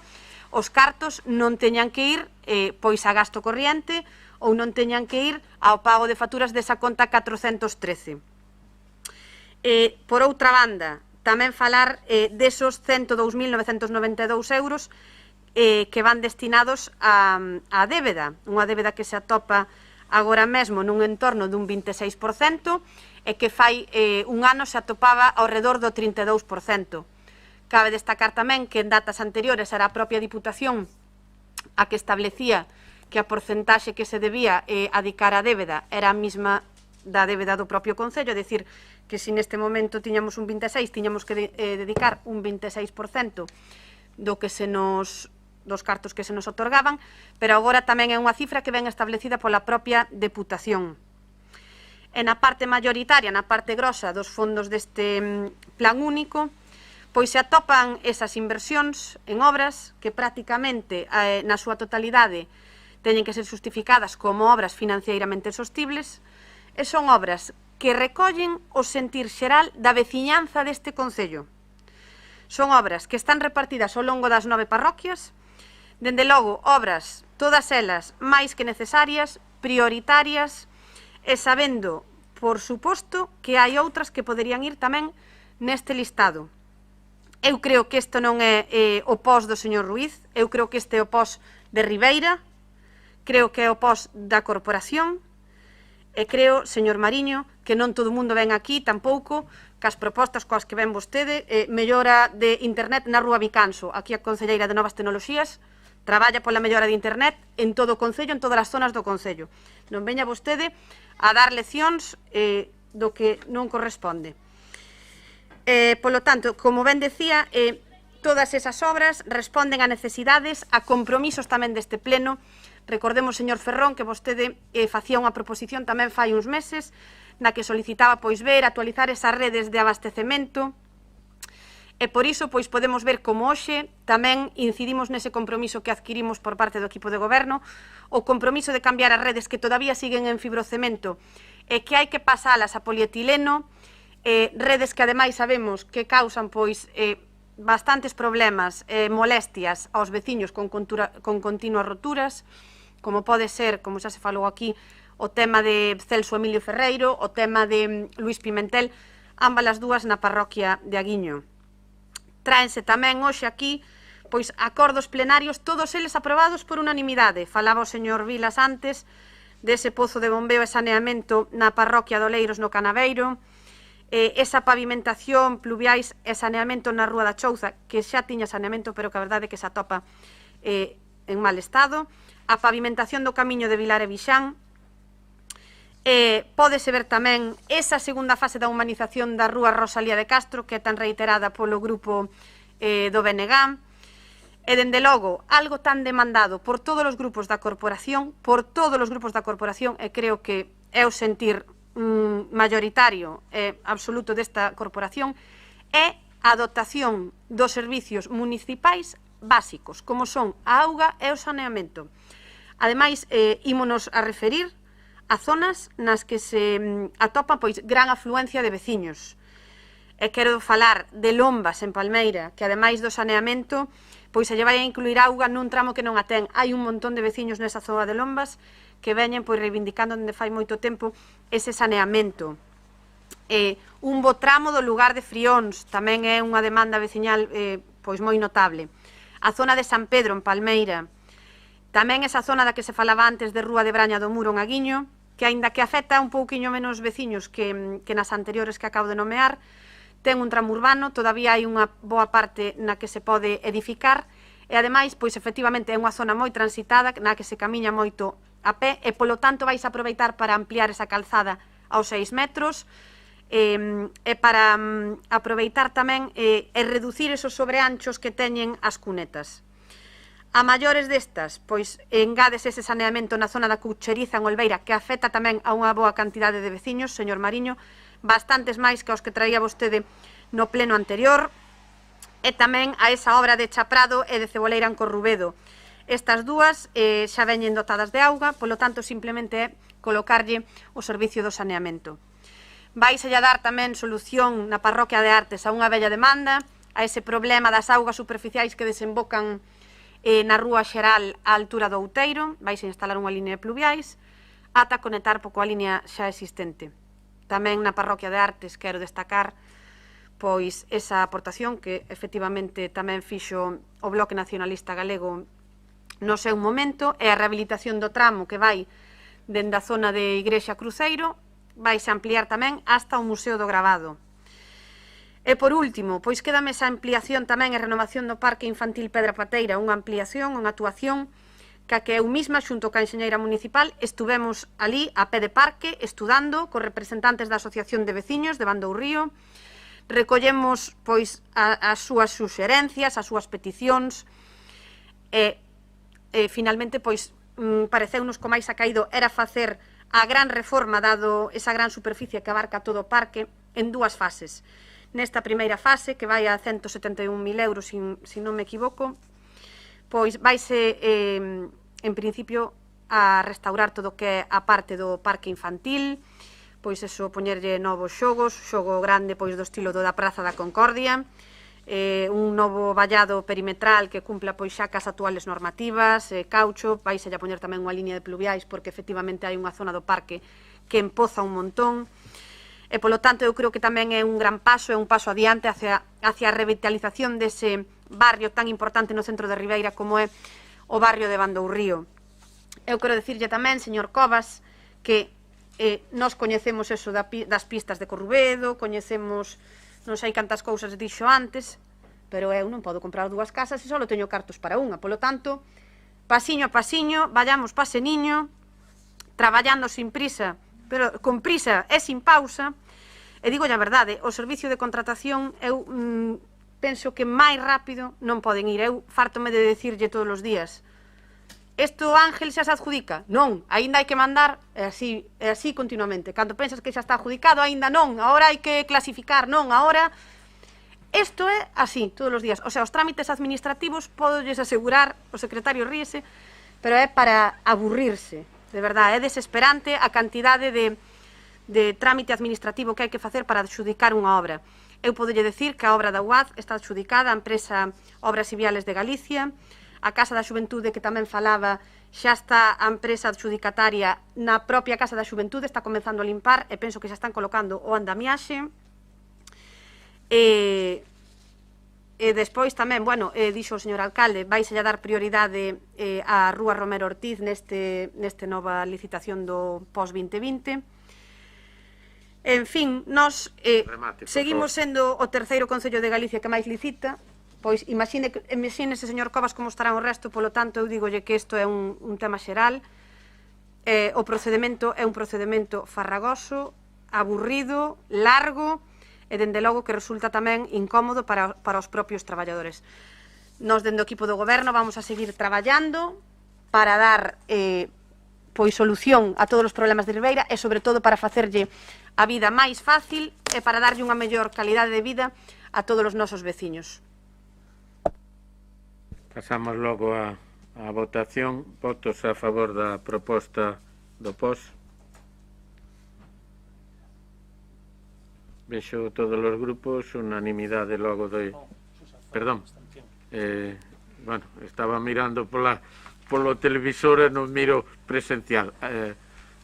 os cartos non teñan que ir pois a gasto corriente ou non teñan que ir ao pago de facturas desa conta 413. Por outra banda, tamén falar desos 102.992 euros que van destinados á débeda, unha débeda que se atopa agora mesmo nun entorno dun 26% e que fai un ano se atopaba ao redor do 32%. Cabe destacar tamén que en datas anteriores era a propia Diputación a que establecía que a porcentaxe que se debía adicar á débeda era a mesma da débeda do propio Concello, é dicir, que se neste momento tiñamos un 26, tiñamos que dedicar un 26% do que se nos dos cartos que se nos otorgaban, pero agora tamén é unha cifra que ven establecida pola propia Deputación. E na parte mayoritaria, na parte grosa dos fondos deste plan único, pois se atopan esas inversións en obras que prácticamente na súa totalidade teñen que ser justificadas como obras financieiramente sostibles, e son obras que recollen o sentir xeral da veciñanza deste concello. Son obras que están repartidas ao longo das 9 parroquias, Dende logo, obras, todas elas máis que necesarias, prioritarias, e sabendo, por suposto, que hai outras que poderían ir tamén neste listado. Eu creo que isto non é o pos do señor Ruiz, eu creo que este é o pos de Ribeira, creo que é o pos da corporación, e creo, señor Mariño, que non todo o mundo ven aquí tampouco cas propostas coas que ven vostede, mellora de internet na Rúa Vicanso. Aquí a Concelleira de Novas Tecnoloxías traballa pola mellora de internet en todo o Concello, en todas as zonas do Concello. Non veña vostede a dar leccións do que non corresponde. Polo tanto, como ben decía, todas esas obras responden a necesidades, a compromisos tamén deste pleno. Recordemos, señor Ferrón, que vostede facía unha proposición tamén fai uns meses na que solicitaba pois ver, actualizar esas redes de abastecemento, e por iso pois podemos ver como hoxe tamén incidimos nese compromiso que adquirimos por parte do equipo de goberno, o compromiso de cambiar as redes que todavía siguen en fibrocemento e que hai que pasalas a polietileno, redes que ademais sabemos que causan pois bastantes problemas, molestias aos veciños con continuas roturas, como pode ser, como xa se falou aquí, o tema de Celso Emilio Ferreiro, o tema de Luís Pimentel, ambas as dúas na parroquia de Aguiño. Tráense tamén hoxe aquí pois acordos plenarios, todos eles aprobados por unanimidade. Falaba o señor Vilas antes dese pozo de bombeo e saneamento na parroquia de Oleiros no Canaveiro, esa pavimentación, pluviais e saneamento na Rúa da Chouza, que xa tiña saneamento, pero que a verdade é que se atopa en mal estado, a pavimentación do camiño de Vilar e Vixán, pódese ver tamén esa segunda fase da humanización da Rúa Rosalía de Castro, que é tan reiterada polo grupo do BNG, e dende logo, algo tan demandado por todos os grupos da corporación, e creo que é o sentir mayoritario e absoluto desta corporación, é a dotación dos servicios municipais básicos, como son a auga e o saneamento. Ademais, ímonos a referir a zonas nas que se atopa pois gran afluencia de veciños. E quero falar de Lombas en Palmeira, que ademais do saneamento, pois se lle vai a incluir auga nun tramo que non a ten. Hai un montón de veciños nesa zona de Lombas que veñen pois reivindicando onde fai moito tempo ese saneamento. Un bo tramo do lugar de Frións tamén é unha demanda veciñal pois moi notable. A zona de San Pedro en Palmeira, tamén esa zona da que se falaba antes de Rúa de Braña do Muro en Aguiño, que aínda que afecta un pouquiño menos veciños que nas anteriores que acabo de nomear, ten un tramo urbano, todavía hai unha boa parte na que se pode edificar, e ademais, pois efectivamente é unha zona moi transitada, na que se camiña moito a pé, e polo tanto vais a aproveitar para ampliar esa calzada aos 6 metros, e para aproveitar tamén e reducir esos sobreanchos que teñen as cunetas. A maiores destas, pois engades ese saneamento na zona da Cucheriza en Olveira, que afecta tamén a unha boa cantidade de veciños, señor Mariño, bastantes máis que os que traía vostede no pleno anterior, e tamén a esa obra de Chaprado e de Ceboleira en Corrubedo. Estas dúas xa veñen dotadas de auga, polo tanto simplemente é colocarlle o servicio do saneamento. Vais a dar tamén solución na parroquia de Artes a unha bella demanda, a ese problema das augas superficiais que desembocan na Rúa Xeral á altura do Outeiro. Vais a instalar unha línea de pluviais ata conectar pouco a línea xa existente. Tamén na parroquia de Artes quero destacar pois esa aportación que efectivamente tamén fixo o Bloque Nacionalista Galego no seu momento, é a rehabilitación do tramo que vai dende a zona de Igrexa Cruceiro, vais a ampliar tamén hasta o Museo do Gravado. E por último, pois quédame esa ampliación tamén e renovación do Parque Infantil Pedra Pateira, unha ampliación, unha actuación que eu mesma, xunto ca enxeñeira municipal, estuvemos ali a pé de parque, estudando cos representantes da Asociación de Veciños de Bandou Río, recollemos pois as súas suxerencias, as súas peticións, e finalmente pois pareceunos co máis acaído era facer a gran reforma, dado esa gran superficie que abarca todo o parque, en dúas fases. Nesta primeira fase, que vai a 171.000 euros, se non me equivoco, pois vaise, en principio, a restaurar todo o que é a parte do parque infantil, pois eso, poñerlle novos xogos, xogo grande pois do estilo do da Praza da Concordia, un novo vallado perimetral que cumpla pois xa cas actuales normativas, caucho, vais a poñer tamén unha línea de pluviais porque efectivamente hai unha zona do parque que empoza un montón. E, polo tanto, eu creo que tamén é un gran paso, é un paso adiante hacia a revitalización dese barrio tan importante no centro de Ribeira como é o barrio de Bandourrío. Eu quero dicirlle tamén, señor Covas, que nós coñecemos eso das pistas de Corrubedo, coñecemos non sei cantas cousas dixo antes, pero eu non podo comprar 2 casas e só teño cartos para unha. Polo tanto, pasiño a pasiño, vayamos paseniño, traballando sin prisa, pero con prisa e sin pausa. E digo a verdade, o servicio de contratación eu penso que máis rápido non poden ir. Eu fártome de decirlle todos os días, isto Ángel xa se adjudica? Non, aínda hai que mandar, e así continuamente. Cando pensas que xa está adjudicado, aínda non, agora hai que clasificar, non, agora... Isto é así, todos os días. O sea, os trámites administrativos, podolles asegurar, o secretario ríese, pero é para aburrirse. De verdade, é desesperante a cantidade de trámite administrativo que hai que facer para adxudicar unha obra. Eu podolle decir que a obra da UAD está adxudicada a empresa Obras y Viales de Galicia, a Casa da Xuventude que tamén falaba, xa está a empresa adxudicataria na propia Casa da Xuventude, está comenzando a limpar e penso que xa están colocando o andamiaxe. E despois tamén, bueno, dixo o señor alcalde, vais a dar prioridade á Rúa Romero Ortiz neste nova licitación do pós-2020. En fin, nós seguimos sendo o terceiro concello de Galicia que máis licita, pois imagínese, señor Covas, como estarán o resto, polo tanto, eu digolle que isto é un tema xeral. O procedimento é un procedimento farragoso, aburrido, largo, e dende logo que resulta tamén incómodo para os propios traballadores. Nós, dende o equipo do goberno, vamos a seguir traballando para dar pois solución a todos os problemas de Ribeira e, sobre todo, para facerlle a vida máis fácil e para darlle unha mellor calidade de vida a todos os nosos veciños. Pasamos logo a votación. Votos a favor da proposta do POS. Vexo todos os grupos, unanimidade logo de... Perdón. Bueno, estaba mirando polo televisor e non miro presencial.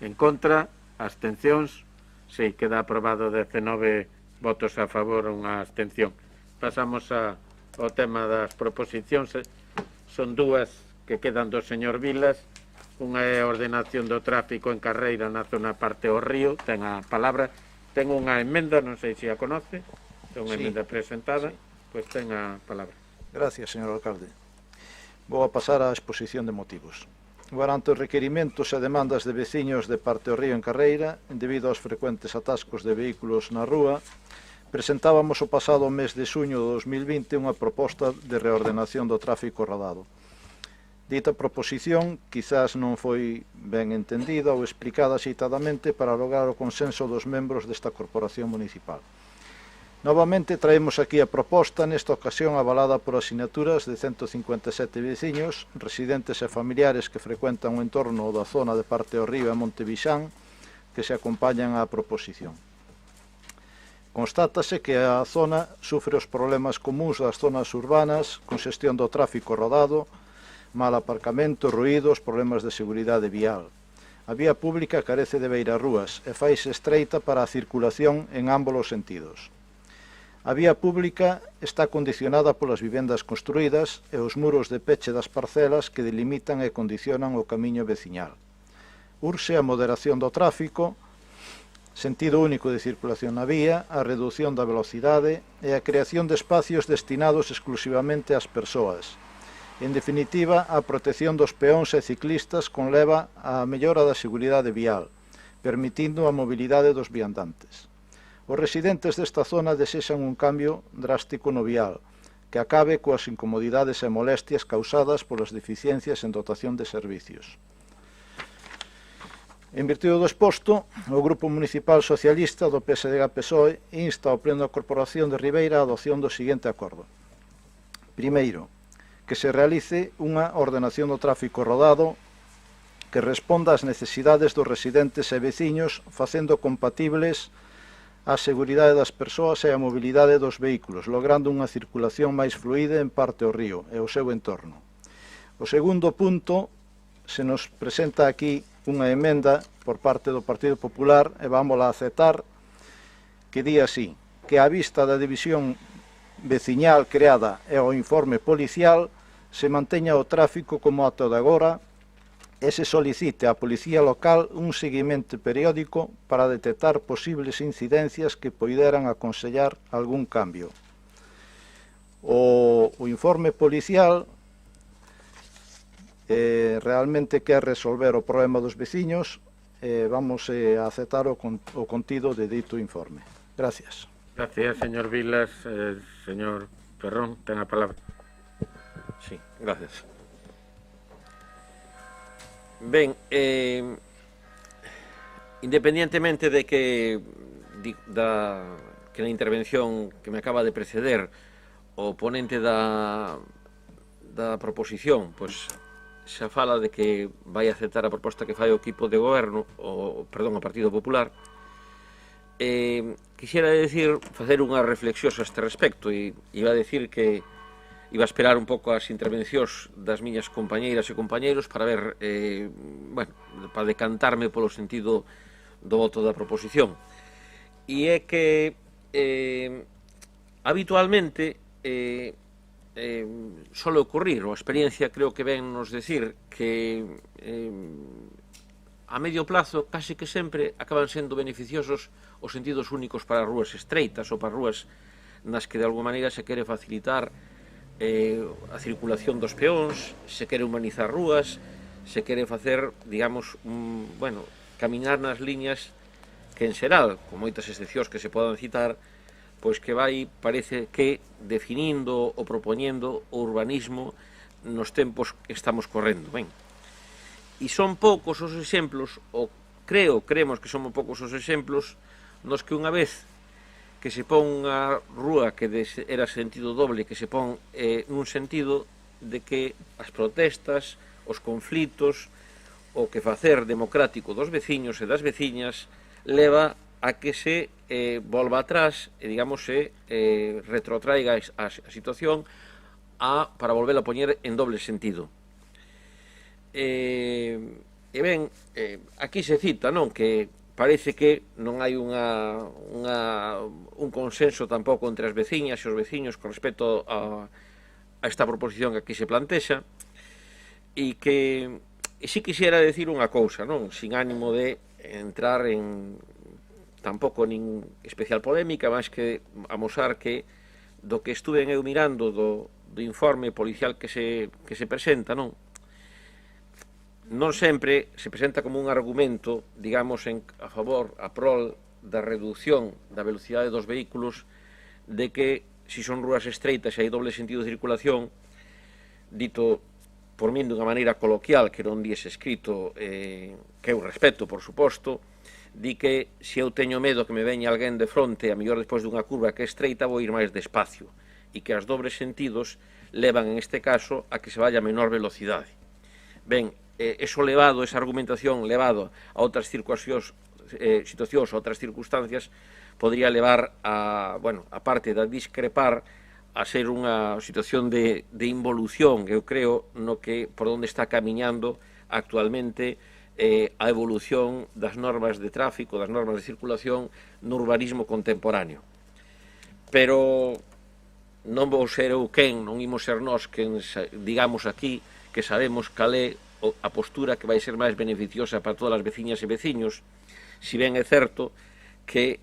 En contra, abstencións. Sí, queda aprobado 19 votos a favor, unha abstención. Pasamos ao tema das proposicións. Son dúas que quedan do señor Vilas. Unha é a ordenación do tráfico en carreira na zona parte ao río. Ten a palabra. Ten unha emenda, non sei se a conoce. Ten unha emenda presentada. Pois ten a palabra. Gracias, señor alcalde. Vou a pasar á exposición de motivos. Ante os requerimentos e demandas de veciños de parte ao río en Carreira, debido aos frecuentes atascos de vehículos na rúa, presentábamos o pasado mes de xuño de 2020 unha proposta de reordenación do tráfico rodado. Dita proposición quizás non foi ben entendida ou explicada axeitadamente para lograr o consenso dos membros desta corporación municipal. Novamente traemos aquí a proposta, nesta ocasión avalada por asinaturas de 157 veciños, residentes e familiares que frecuentan o entorno da zona de parte ao río e Montevixán, que se acompañan á proposición. Constátase que a zona sufre os problemas comuns das zonas urbanas, congestión do tráfico rodado, mal aparcamento, ruídos, problemas de seguridade vial. A vía pública carece de beirarrúas e faise estreita para a circulación en ambos os sentidos. A vía pública está condicionada polas vivendas construídas e os muros de peche das parcelas que delimitan e condicionan o camiño veciñal. Urxe a moderación do tráfico, sentido único de circulación na vía, a redución da velocidade e a creación de espacios destinados exclusivamente ás persoas. En definitiva, a protección dos peóns e ciclistas conleva a mellora da seguridade vial, permitindo a mobilidade dos viandantes. Os residentes desta zona desexan un cambio drástico no vial, que acabe coas incomodidades e molestias causadas polas deficiencias en dotación de servicios. En virtude do exposto, o Grupo Municipal Socialista do PSDG-PSOE insta ao Pleno da Corporación de Ribeira a adopción do seguinte acordo. Primeiro, que se realice unha ordenación do tráfico rodado que responda ás necesidades dos residentes e veciños, facendo compatibles a seguridade das persoas e a mobilidade dos vehículos, logrando unha circulación máis fluida en parte ao río e o seu entorno. O segundo punto, se nos presenta aquí unha emenda por parte do Partido Popular e vámola a aceptar, que di así, que a vista da división veciñal creada e o informe policial se manteña o tráfico como ata de agora e se solicite á Policía Local un seguimento periódico para detectar posibles incidencias que poideran aconsellar algún cambio. O informe policial realmente quer resolver o problema dos veciños e vamos a aceptar o contido de dito informe. Gracias. Gracias, señor Vilas. Señor Ferrón, ten a palabra. Sí, gracias. Ben, independientemente de que na intervención que me acaba de preceder o ponente da proposición, pois xa fala de que vai aceptar a proposta que fai o equipo de goberno, o Partido Popular. Quixera facer unha reflexión a este respecto e iba a decir que iba a esperar un pouco as intervencións das miñas compañeiras e compañeiros para ver, para decantarme polo sentido do voto da proposición. E é que habitualmente sole ocurrir, ou a experiencia creo que ven nos decir que a medio plazo casi que sempre acaban sendo beneficiosos os sentidos únicos para rúas estreitas ou para rúas nas que de alguma maneira se quere facilitar a circulación dos peóns, se quere humanizar rúas, se quere facer, digamos, caminar nas liñas que en xeral, con moitas excepcións que se podan citar, pois que vai, parece que, definindo ou propoñendo o urbanismo nos tempos que estamos correndo. Ben, e son poucos os exemplos, ou creemos que son poucos os exemplos, nos que unha vez que se pon unha rúa que era sentido doble, que se pon nun sentido de que as protestas, os conflitos, o que facer democrático dos veciños e das veciñas leva a que se volva atrás e, digamos, se retrotraiga a situación para volver a poñer en doble sentido. E ben, aquí se cita, non, que parece que non hai un consenso tampouco entre as veciñas e os veciños con respecto a esta proposición que aquí se plantexa, e que si quixera decir unha cousa, non, sin ánimo de entrar en tampouco nin especial polémica, máis que amosar que do que estuve eu mirando do informe policial que se presenta, non sempre se presenta como un argumento, digamos, a favor, a prol da reducción da velocidade dos vehículos, de que, se son rúas estreitas e hai doble sentido de circulación, dito por min dunha maneira coloquial, que non diese escrito, que eu respeto, por suposto, di que se eu teño medo que me veña alguén de fronte, a mellor despois dunha curva que é estreita, vou ir máis despacio, e que as dobles sentidos levan, en este caso, a que se vaya a menor velocidade. Ben, esa argumentación levado a outras situacións, a outras circunstancias, podría levar a parte da discrepar, a ser unha situación de involución, eu creo, no que por onde está camiñando actualmente a evolución das normas de tráfico, das normas de circulación no urbanismo contemporáneo. Pero non vou ser eu quen, non imos ser nós quen digamos aquí que sabemos cal é a postura que vai ser máis beneficiosa para todas as veciñas e veciños, si ben é certo que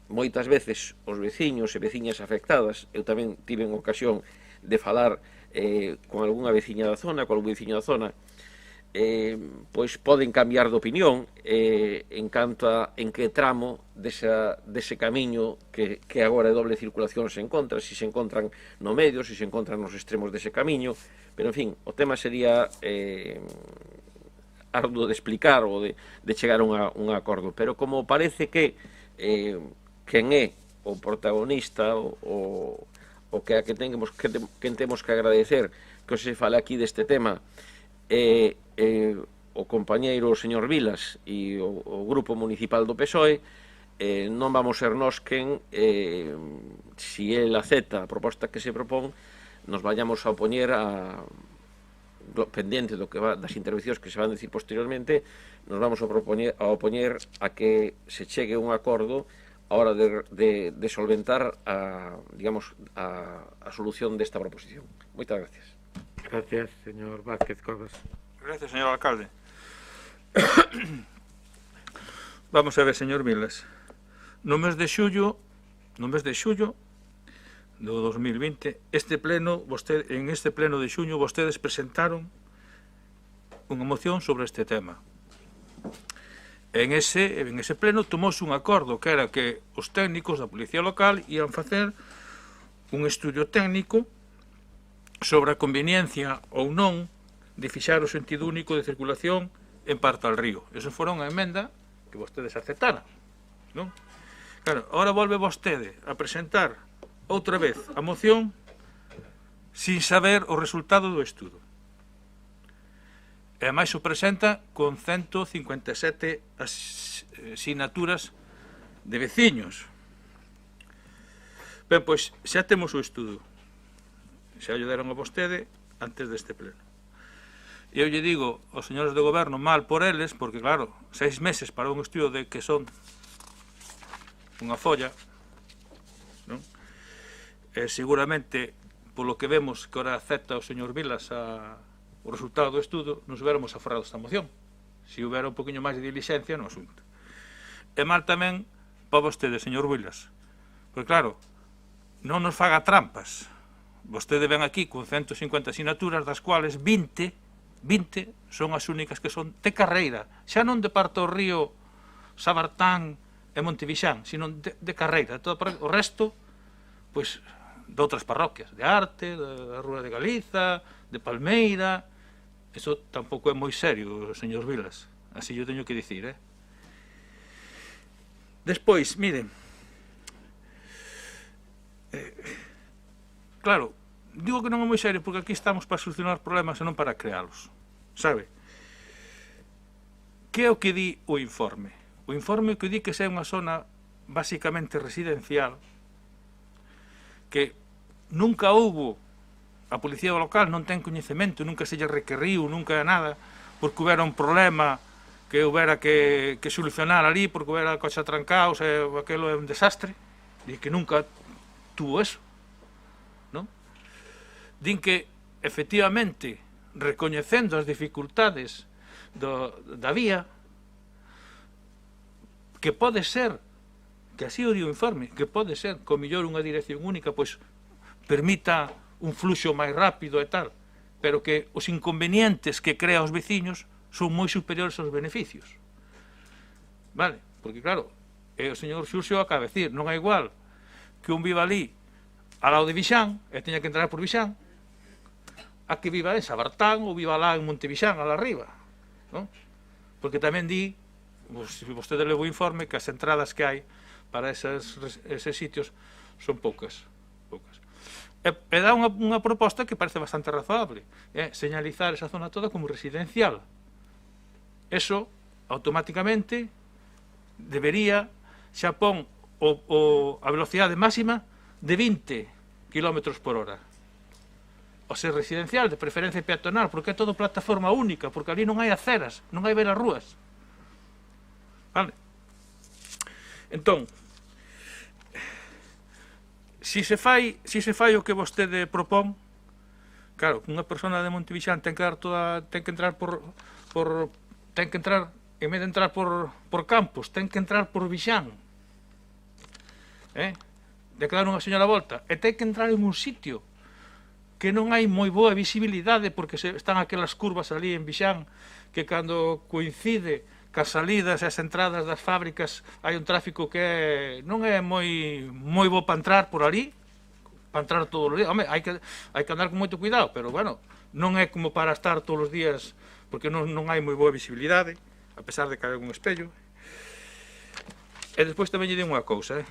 moitas veces os veciños e veciñas afectadas, eu tamén tive en ocasión de falar con algunha veciña da zona, con algún veciño da zona, pois poden cambiar de opinión en canto a en que tramo dese camiño que agora é doble circulación se encontra, se se encontran no medio, se se encontran nos extremos dese camiño, pero, en fin, o tema sería arduo de explicar ou de chegar a un acordo, pero como parece que quen é o protagonista o que temos que agradecer que se fale aquí deste tema o compañeiro o señor Vilas e o grupo municipal do PSOE, non vamos ser nós quen, si el acepta a proposta que se propón, nos vayamos a opoñer pendiente das intervencións que se van a decir posteriormente, nos vamos a opoñer a que se chegue un acordo a hora de solventar a solución desta proposición. Moitas gracias. Gracias, señor Vázquez Cobas. Gracias, señor alcalde. Vamos a ver, señor Vilas. No mes de xullo do 2020, en este pleno de xuño, vostedes presentaron unha moción sobre este tema. En ese pleno tomouse un acordo que era que os técnicos da Policía Local ian facer un estudio técnico sobre a conveniencia ou non de fixar o sentido único de circulación en Parta al Río. Esa fora unha emenda que vostedes aceptaran, non? Claro, ahora volve vostede a presentar outra vez a moción sin saber o resultado do estudo. E máis o presenta con 157 sinaturas de veciños. Ben, pois, xa temos o estudo. Xa lle deron a vostede antes deste pleno. E eu lle digo aos señores do goberno mal por eles, porque claro, 6 meses para un estudo de que son unha folla, non? Seguramente, polo que vemos que ora acepta o señor Vilas o resultado do estudo, nos hubiéramos aforrado esta moción, se houbera un poquinho máis de diligencia no asunto. E mal tamén para vostede, señor Vilas, porque claro, non nos faga trampas. Vostede ven aquí con 150 asignaturas, das cuales 20 son as únicas que son de carreira, xa non de Parta ao Río, Sabartán e Montevixán, sino de carreira. O resto, pois, de outras parroquias, de Arte, da Rúa de Galiza, de Palmeira. Eso tampouco é moi serio, señor Vilas, así yo teño que dicir, Despois, miren, claro, digo que non é moi serio porque aquí estamos para solucionar problemas e non para crealos, sabe? Que é o que di o informe? O informe que di que é unha zona basicamente residencial, que nunca houbo, a Policía Local non ten coñecemento, nunca se lle requeriu, nunca nada, porque houbera un problema que houbera que solucionar ali, porque houbera coche trancaos e aquilo é un desastre, e que nunca tuvo eso, non? Din que, efectivamente, recoñecendo as dificultades da vía, que pode ser, que así o di o informe, que pode ser, co mellor unha dirección única, pois permita un fluxo máis rápido e tal, pero que os inconvenientes que crea os veciños son moi superiores aos beneficios. Vale? Porque claro, o señor Xurxo acaba de decir, non é igual que un viva ali ao lado de Vixán e teña que entrar por Vixán a que viva en Sabartán ou viva lá en Montevixán, alá arriba, non? Porque tamén di, se vostede levou o informe, que as entradas que hai para eses sitios son poucas. E dá unha proposta que parece bastante razoable, señalizar esa zona toda como residencial. Eso, automáticamente, debería, xa pon a velocidade máxima de 20 km por hora. O ser residencial, de preferencia peatonal, porque é todo plataforma única, porque ali non hai aceras, non hai veras rúas. Vale? Entón, si se fai o que vostede propón, claro, unha persona de Montevixán ten que entrar en vez de entrar por Campos, ten que entrar por Vixán, de que dar unha señora volta, e ten que entrar en un sitio que non hai moi boa visibilidade, porque están aquelas curvas ali en Vixán, que cando coincide cas salidas e as entradas das fábricas hai un tráfico que non é moi bo para entrar por ali, para entrar todos os días. Home, hai que andar con moito cuidado, pero bueno, non é como para estar todos os días, porque non hai moi boa visibilidade, a pesar de que hai un espello. E despois tamén lle digo unha cousa,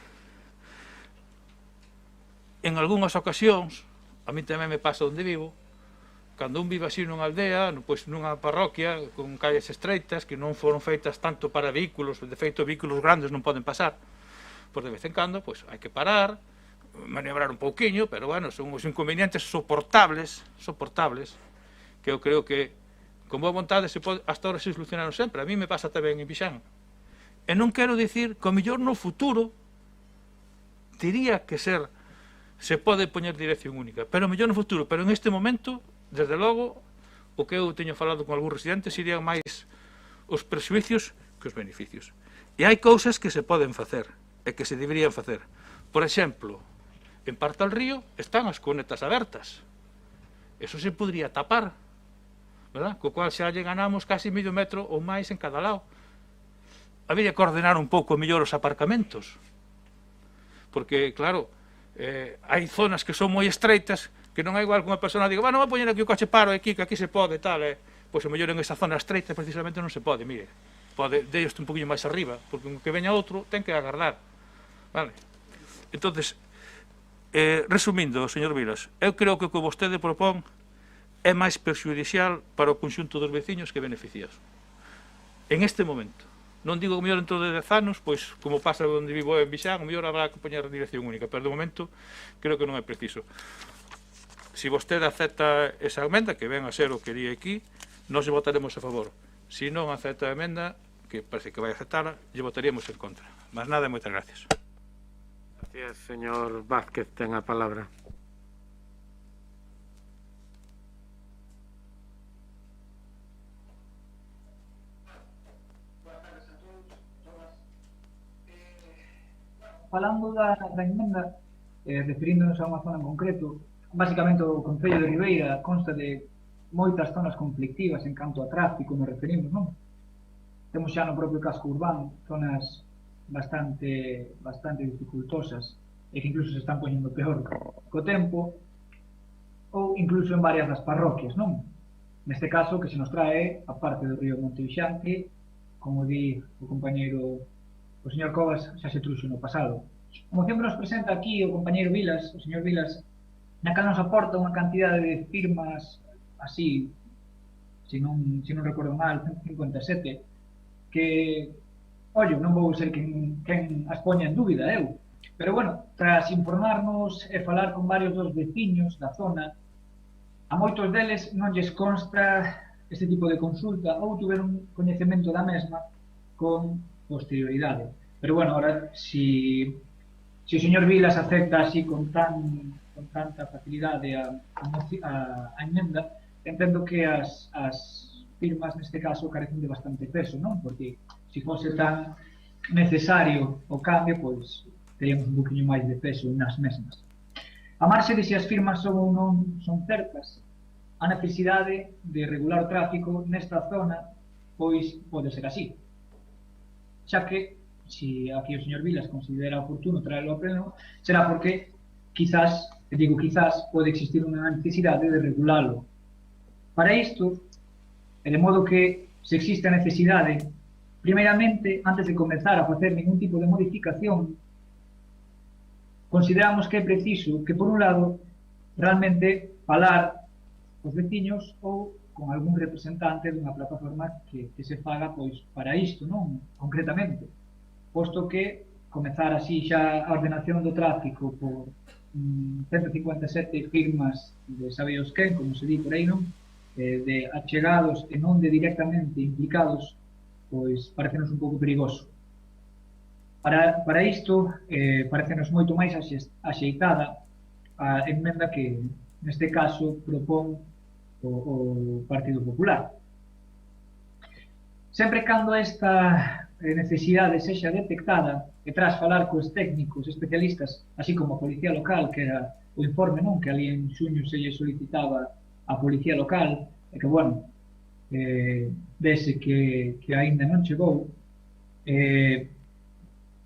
en algunhas ocasións, a mí tamén me pasa onde vivo, cando un vive así nunha aldea, pois nunha parroquia con calles estreitas que non foron feitas tanto para vehículos, de feito vehículos grandes non poden pasar, pois de vez en cando, pois hai que parar, maniobrar un pouquiño, pero bueno, son os inconvenientes soportables, que eu creo que con boa vontade hasta ahora se solucionaron sempre. A mí me pasa tamén en Vixán. E non quero dicir que o mellor no futuro diría que se pode poñer dirección única, pero o mellor no futuro, pero en este momento, desde logo, o que eu teño falado con algúns residentes irían máis os prexuicios que os beneficios. E hai cousas que se poden facer e que se deberían facer. Por exemplo, en Parta del Río están as cunetas abertas. Eso se podría tapar, verdad? Co cual xa lle ganamos casi medio metro ou máis en cada lado. Habría que ordenar un pouco mellor os aparcamentos. Porque, claro, hai zonas que son moi estreitas, que non é igual que unha persona diga, non vou poñer aquí o coche paro aquí, que aquí se pode, tal, pois o mellor en esa zona estreita precisamente non se pode, mire, pode deiste un poquinho máis arriba, porque que veña outro ten que agardar, vale? Entonces, resumindo, señor Vilas, eu creo que o que vostede propón é máis perxudicial para o conxunto dos veciños que beneficioso. En este momento. Non digo que mellor dentro de 10 anos, pois, como pasa onde vivo en Vixán, o mellor habrá que poñer dirección única, pero de momento creo que non é preciso. Si vostede acepta esa emenda, que ven a ser o que di aquí, nós votaremos a favor. Si non acepta a emenda, que parece que vai aceptala, lle votaríamos en contra. Mas nada, moitas gracias. Gracias, señor Vázquez, ten a palabra. Falando da emenda, referíndonos a unha zona en concreto, basicamente o Concello de Ribeira consta de moitas zonas conflictivas en canto a tráfico, nos referimos, non? Temos xa no propio casco urbano zonas bastante dificultosas e que incluso se están poñendo peor co tempo, ou incluso en varias das parroquias, non? Neste caso, que se nos trae a parte do río Montevixán, que, como di o compañeiro, o señor Covas, xa se truxo no pasado. A moción que nos presenta aquí o compañeiro Vilas, o señor Vilas, na cal nos aporta unha cantidade de firmas así, se non recordo mal, 157, que, ollo, non vou ser quen as poña en dúbida, eu. Pero, bueno, tras informarnos e falar con varios dos veciños da zona, a moitos deles non lles consta este tipo de consulta ou tiveron coñecemento da mesma con posterioridade. Pero, bueno, ahora, si o señor Vilas acepta así con tanta facilidade a emenda, entendo que as firmas neste caso carecen de bastante peso, non? Porque se fose tan necesario o cambio, pois teríamos un poquinho máis de peso nas mesmas. A marxe de se as firmas son ou non son certas, a necesidade de regular o tráfico nesta zona, pois pode ser así. Xa que, se aquí o señor Vilas considera oportuno traerlo ao pleno, será porque quizás, digo quizás, pode existir unha necesidade de regulalo. Para isto, e de modo que se existe a necesidade, primeiramente, antes de comenzar a facer ningún tipo de modificación, consideramos que é preciso que, por un lado, realmente falar os veciños ou con algún representante dunha plataforma que se faga pois para isto, non? Concretamente. Posto que comezar así xa a ordenación do tráfico por 157 firmas de sabeos quen, como se di por aí, non? De achegados e non de directamente implicados, pois parecenos un pouco perigoso. Para isto, parecenos moito máis axeitada a emenda que, neste caso, propón o Partido Popular. Sempre cando esta necesidade sexa detectada, e tras falar cos técnicos especialistas, así como a Policía Local, que era o informe, non? Que ali en xuño se lle solicitaba a Policía Local, e que, bueno, vese que aínda non chegou,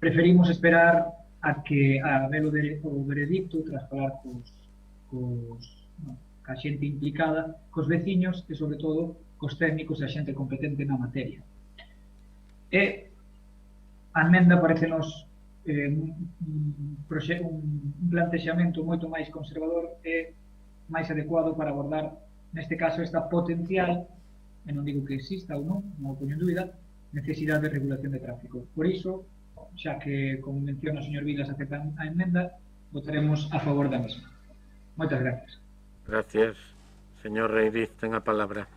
preferimos esperar a ver o veredicto tras falar ca xente implicada, cos veciños e, sobre todo, cos técnicos e a xente competente na materia. E a emenda parecenos un plantexamento moito máis conservador e máis adecuado para abordar, neste caso, esta potencial, e non digo que exista ou non, non o poño en dúbida, necesidade de regulación de tráfico. Por iso, xa que, como menciona o señor Vilas, aceptan a emenda, votaremos a favor da mesma. Moitas gracias. Gracias. Señor Reiriz, ten a palabra.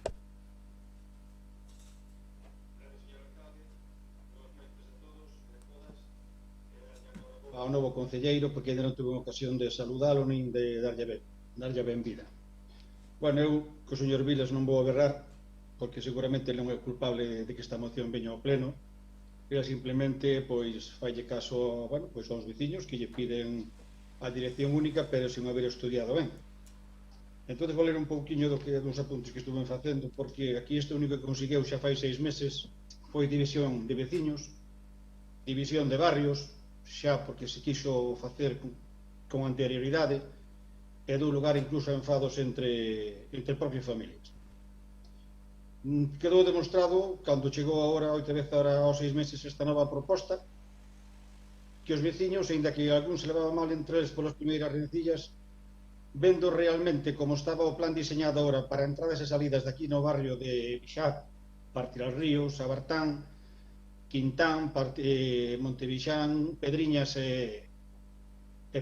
Ao novo concelleiro, porque ainda non tuve ocasión de saludalo nin de darlle a benvida. Bueno, eu co señor Vilas non vou a berrar, porque seguramente non é culpable de que esta moción veña ao pleno, era simplemente pois falle caso, bueno, pois aos veciños que lle piden a dirección única, pero sin haber estudiado ben. Entón vou ler un pouquiño dos apuntes que estuve facendo, porque aquí este único que conseguiu xa fai 6 meses foi división de veciños, división de barrios, xa porque se quixo facer con anterioridade, e dou lugar incluso a enfados entre propias familias. Quedou demostrado, cando chegou agora, outra vez ahora aos 6 meses, esta nova proposta, que os veciños, ainda que algún se levaba mal entre eles polas primeiras rencillas, vendo realmente como estaba o plan diseñado agora para entradas e salidas de aquí no barrio de Bixat, Partir al Río, Sabartán, Quintán, Montevixán, Pedriñas e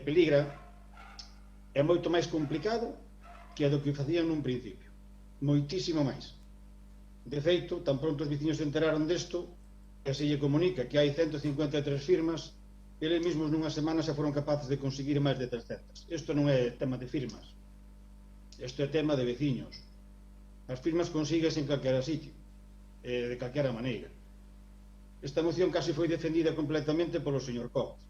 Peligra, é moito máis complicado que a do que facían nun principio, moitísimo máis. De feito, tan pronto os veciños se enteraron desto, e se lle comunica que hai 153 firmas, eles mesmos nunha semana xa foron capaces de conseguir máis de 300. Isto non é tema de firmas, isto é tema de veciños. As firmas consigues en calquera sitio, de calquera maneira. Esta moción casi foi defendida completamente polo señor Cobas.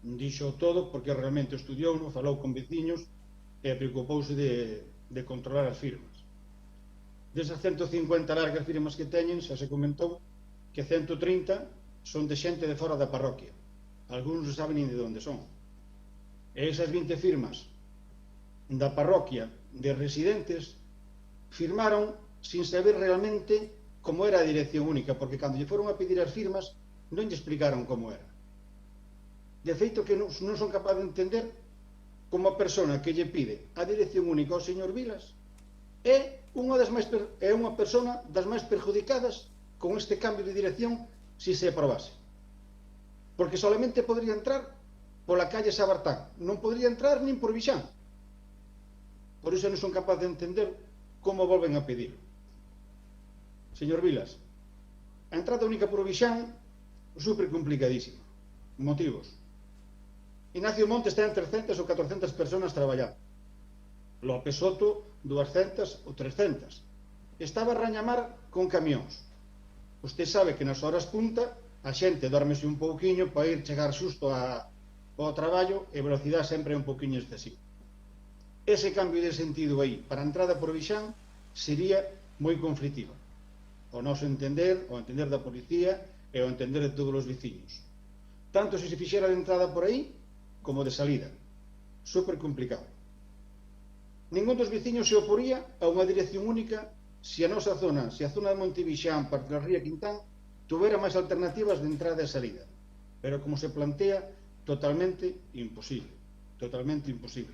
Dixo todo porque realmente estudiou, falou con veciños e preocupouse de controlar as firmas. Desas 150 largas firmas que teñen, xa se comentou que 130 son de xente de fora da parroquia. Algúns non saben nin de onde son. E esas 20 firmas da parroquia de residentes firmaron sin saber realmente como era a dirección única, porque cando lle foron a pedir as firmas non lle explicaron como era. De feito que non son capaz de entender como a persona que lle pide a dirección única ao señor Vilas é unha persona das máis perjudicadas con este cambio de dirección se se aprobase. Porque solamente podría entrar pola calle Sabartán, non podría entrar nin por Vixán. Por iso non son capaz de entender como volven a pedir. Señor Vilas, a entrada única por Vixán é super complicadísima. Motivos: Ignacio Montes ten 300 ou 400 personas traballando, López Soto 200 ou 300. Estaba a rañamar con camións. Usted sabe que nas horas punta a xente dórmese un pouquiño para ir chegar xusto ao traballo, e a velocidade sempre é un pouquiño excesiva. Ese cambio de sentido aí para a entrada por Vixán sería moi conflictiva, ao noso entender, ao entender da policía e ao entender de todos os veciños, tanto se fixera de entrada por aí como de salida. Super complicado. Ningún dos veciños se oporía a unha dirección única se a nosa zona, se a zona de Montevixán, Partir al Río, Quintán, tuvera máis alternativas de entrada e salida. Pero como se plantea, totalmente imposible. Totalmente imposible.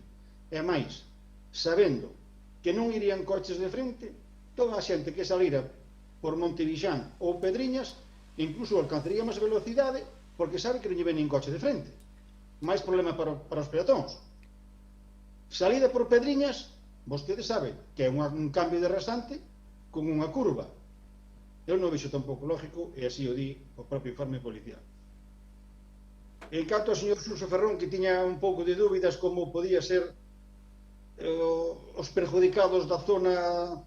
E máis, sabendo que non irían coches de frente, toda a xente que salira por Montevixán ou Pedriñas incluso alcanzaría máis velocidade porque sabe que non lle ven nin coche de frente. Máis problema para os peatóns. Salida por Pedriñas, vostede sabe que é un cambio de rasante con unha curva. Eu non vexo tampouco lógico, e así o di o propio informe policial. En canto ao señor Suso Ferrón, que tiña un pouco de dúbidas como podía ser os perjudicados da zona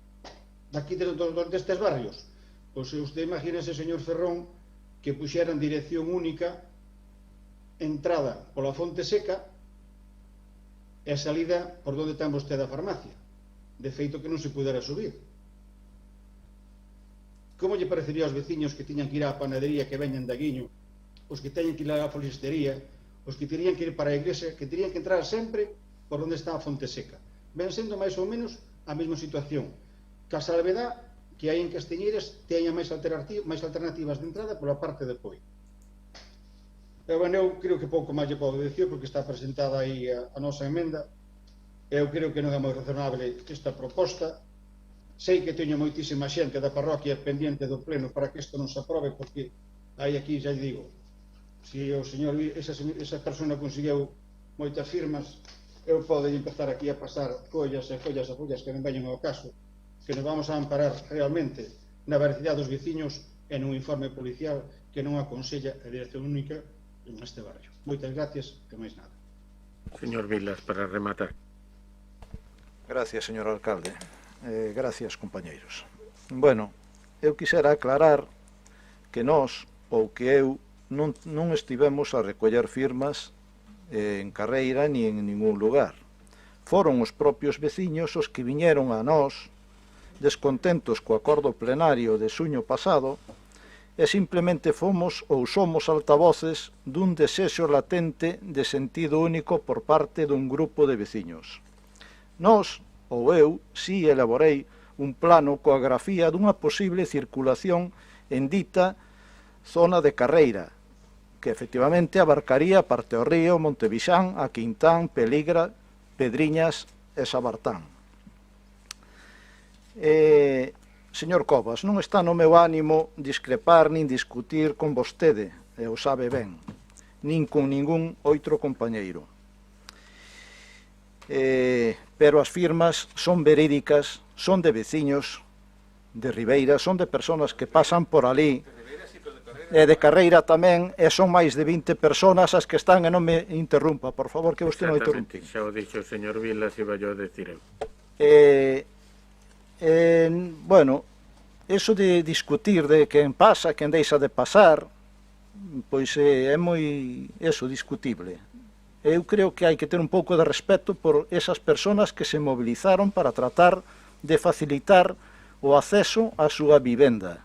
daqui destes barrios, pois usted imagínese, señor Ferrón, que puxeran dirección única, entrada pola Fonte Seca e salida por onde ten vostede a farmacia. De feito que non se pudera subir. Como lle parecería aos veciños que tiñan que ir á panadería que veñan de Aguiño, os que teñen que ir á floristería, os que terían que ir para a igrexa, que terían que entrar sempre por onde está a Fonte Seca? Ven sendo máis ou menos a mesma situación, que a salvedad que hai en Castiñeiras teña máis alternativas de entrada pola parte de Poi. Pero, bueno, eu creo que pouco máis lle podo dicir porque está presentada aí a nosa emenda. Eu creo que non é moi razonable esta proposta. Sei que teño moitísima xente da parroquia pendiente do pleno para que isto non se aprobe, porque hai aquí, xa digo, Se o señor, esa persona conseguiu moitas firmas, eu podo empezar aquí a pasar follas e follas e follas que non veñen ao caso, que nos vamos a amparar realmente na veracidade dos veciños e nun informe policial que non aconsella a Dirección Única neste barrio. Moitas gracias e máis nada. Señor Vilas, para rematar. Gracias, señor alcalde. Gracias, compañeiros. Bueno, eu quixera aclarar que nós, ou que eu, non estivemos a recoller firmas en Carreira ni en ningún lugar. Foron os propios veciños os que viñeron a nós descontentos co acordo plenario de xuño pasado e simplemente fomos ou somos altavoces dun desexo latente de sentido único por parte dun grupo de veciños. Nós, ou eu, si elaborei un plano coa grafía dunha posible circulación en dita zona de Carreira, que efectivamente abarcaría parte ao río, Montevixán, a Quintán, Peligra, Pedriñas e Sabartán. Señor Cobas, non está no meu ánimo discrepar nin discutir con vostede, e o sabe ben, nin con ningún outro compañeiro. Pero as firmas son verídicas, son de veciños de Ribeira, son de persoas que pasan por ali, e de Carreira tamén, e son máis de 20 personas as que están, e non me interrumpa, por favor, que vostede non interrumpe. Xa o dixo o señor Vilas, iba yo a decir eu. Bueno, eso de discutir de quen pasa, quen deixa de pasar, pois é moi, eso, discutible. Eu creo que hai que ter un pouco de respeto por esas persoas que se movilizaron para tratar de facilitar o acceso á súa vivenda,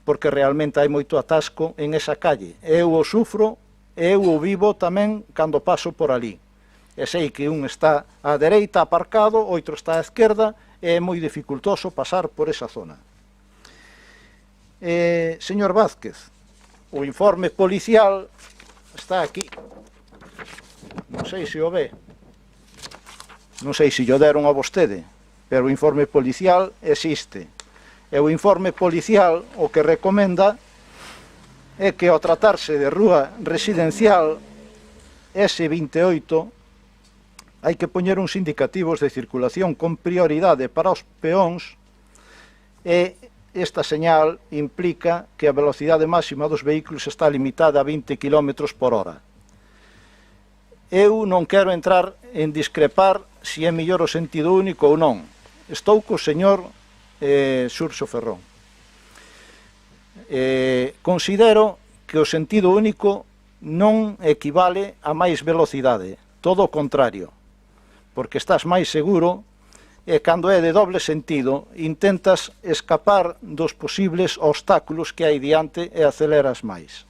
porque realmente hai moito atasco en esa calle. Eu o sufro, eu o vivo tamén cando paso por ali. E sei que un está á dereita aparcado, outro está á esquerda, e é moi dificultoso pasar por esa zona. Señor Vázquez, o informe policial está aquí. Non sei se o ve. Non sei se o deron a vostede, pero o informe policial existe. E o informe policial o que recomenda é que ao tratarse de rúa residencial S28 hai que poñer uns indicativos de circulación con prioridade para os peóns e esta señal implica que a velocidade máxima dos vehículos está limitada a 20 km por hora. Eu non quero entrar en discrepar se é mellor o sentido único ou non. Estou co señor Xurxo Ferrón. Considero que o sentido único non equivale a máis velocidade, todo o contrario, porque estás máis seguro e cando é de doble sentido intentas escapar dos posibles obstáculos que hai diante e aceleras máis.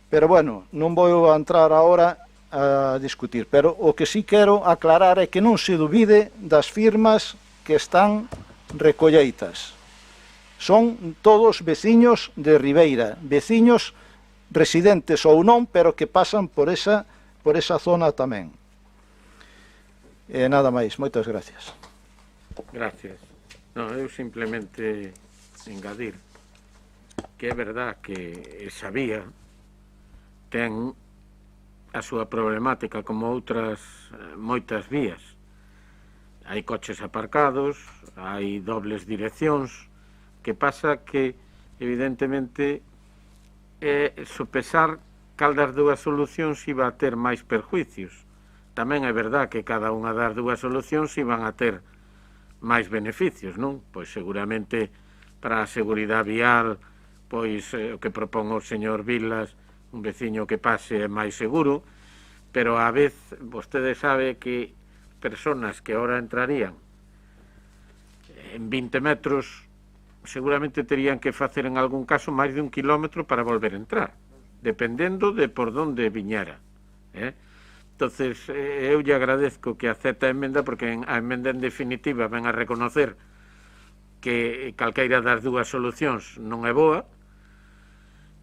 Pero bueno, non vou entrar agora a discutir, pero o que sí quero aclarar é que non se dubide das firmas que están recolleitas. Son todos veciños de Ribeira, veciños residentes ou non, pero que pasan por esa zona tamén. E nada máis, moitas gracias. Gracias. No, eu simplemente engadir que é verdad que esa vía ten a súa problemática como outras moitas vías. Hai coches aparcados, hai dobles direccións, que pasa que, evidentemente, sopesar cal das dúas solucións iba a ter máis perjuicios. Tamén é verdad que cada unha das dúas solucións iban a ter máis beneficios, non? Pois seguramente para a seguridade vial, pois o que propón o señor Vilas, un veciño que pase é máis seguro, pero a vez vostede sabe que personas que ahora entrarían en 20 metros seguramente terían que facer en algún caso máis de 1 kilómetro para volver a entrar, dependendo de por donde viñera. Entonces eu lle agradezco que acepte a emenda, porque a emenda en definitiva ven a reconocer que calqueira das dúas solucións non é boa,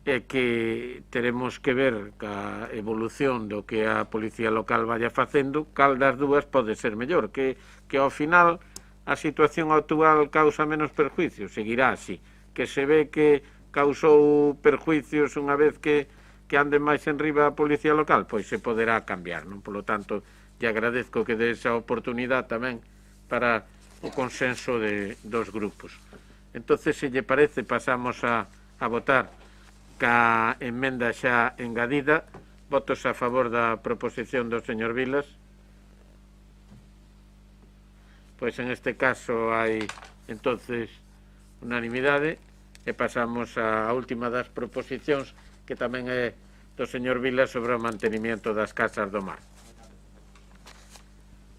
e que teremos que ver ca evolución do que a policía local vaya facendo, cal das dúas pode ser mellor, que ao final a situación actual causa menos perjuicios, seguirá así, que se ve que causou perjuicios unha vez que ande máis en riba a policía local, pois se poderá cambiar, non? Polo tanto, lle agradezco que dé esa oportunidade tamén para o consenso dos grupos. Entonces, se lle parece, pasamos a votar ca emenda xa engadida. Votos a favor da proposición do señor Vilas. Pois en este caso hai entonces unanimidade e pasamos á última das proposicións, que tamén é do señor Vilas, sobre o mantenimiento das casas do mar.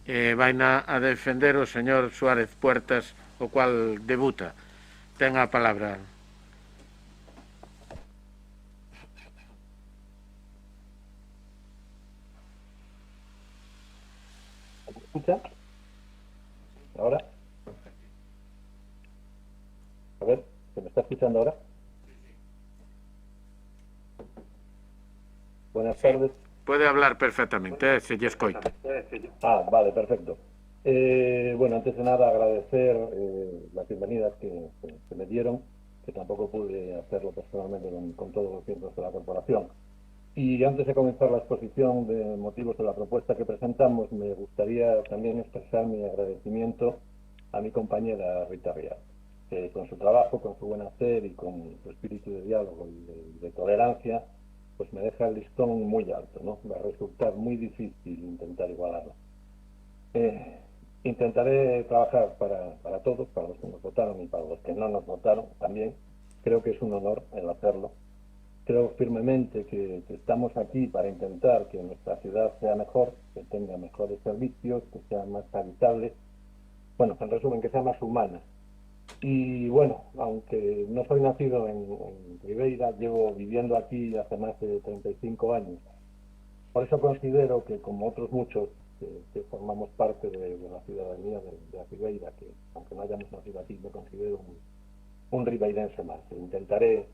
Vaina a defender o señor Suárez Puertas, o cual debuta. Ten a palabra. ¿Escucha? ¿Ahora? A ver, ¿se me está escuchando ahora? Buenas tardes. Puede hablar perfectamente, se lle escoita. Vale, perfecto. Bueno, antes de nada agradecer las bienvenidas que me dieron, que tampoco pude hacerlo personalmente con todos los miembros de la corporación. Y antes de comenzar la exposición de motivos de la propuesta que presentamos, me gustaría también expresar mi agradecimiento a mi compañera Rita Rial, que con su trabajo, con su buen hacer y con su espíritu de diálogo y de tolerancia, pues me deja el listón muy alto, ¿no? Va a resultar muy difícil intentar igualarlo. Intentaré trabajar para todos, para los que nos votaron y para los que no nos votaron también. Creo que es un honor el hacerlo. Creo firmemente que estamos aquí para intentar que nuestra ciudad sea mejor, que tenga mejores servicios, que sea más habitable, bueno, en resumen, que sea más humana. Y bueno, aunque no soy nacido en Ribeira, llevo viviendo aquí hace más de 35 años. Por eso considero que, como otros muchos que formamos parte de la ciudadanía de Ribeira, que aunque no hayamos nacido aquí, me considero un ribeirense más. Intentaré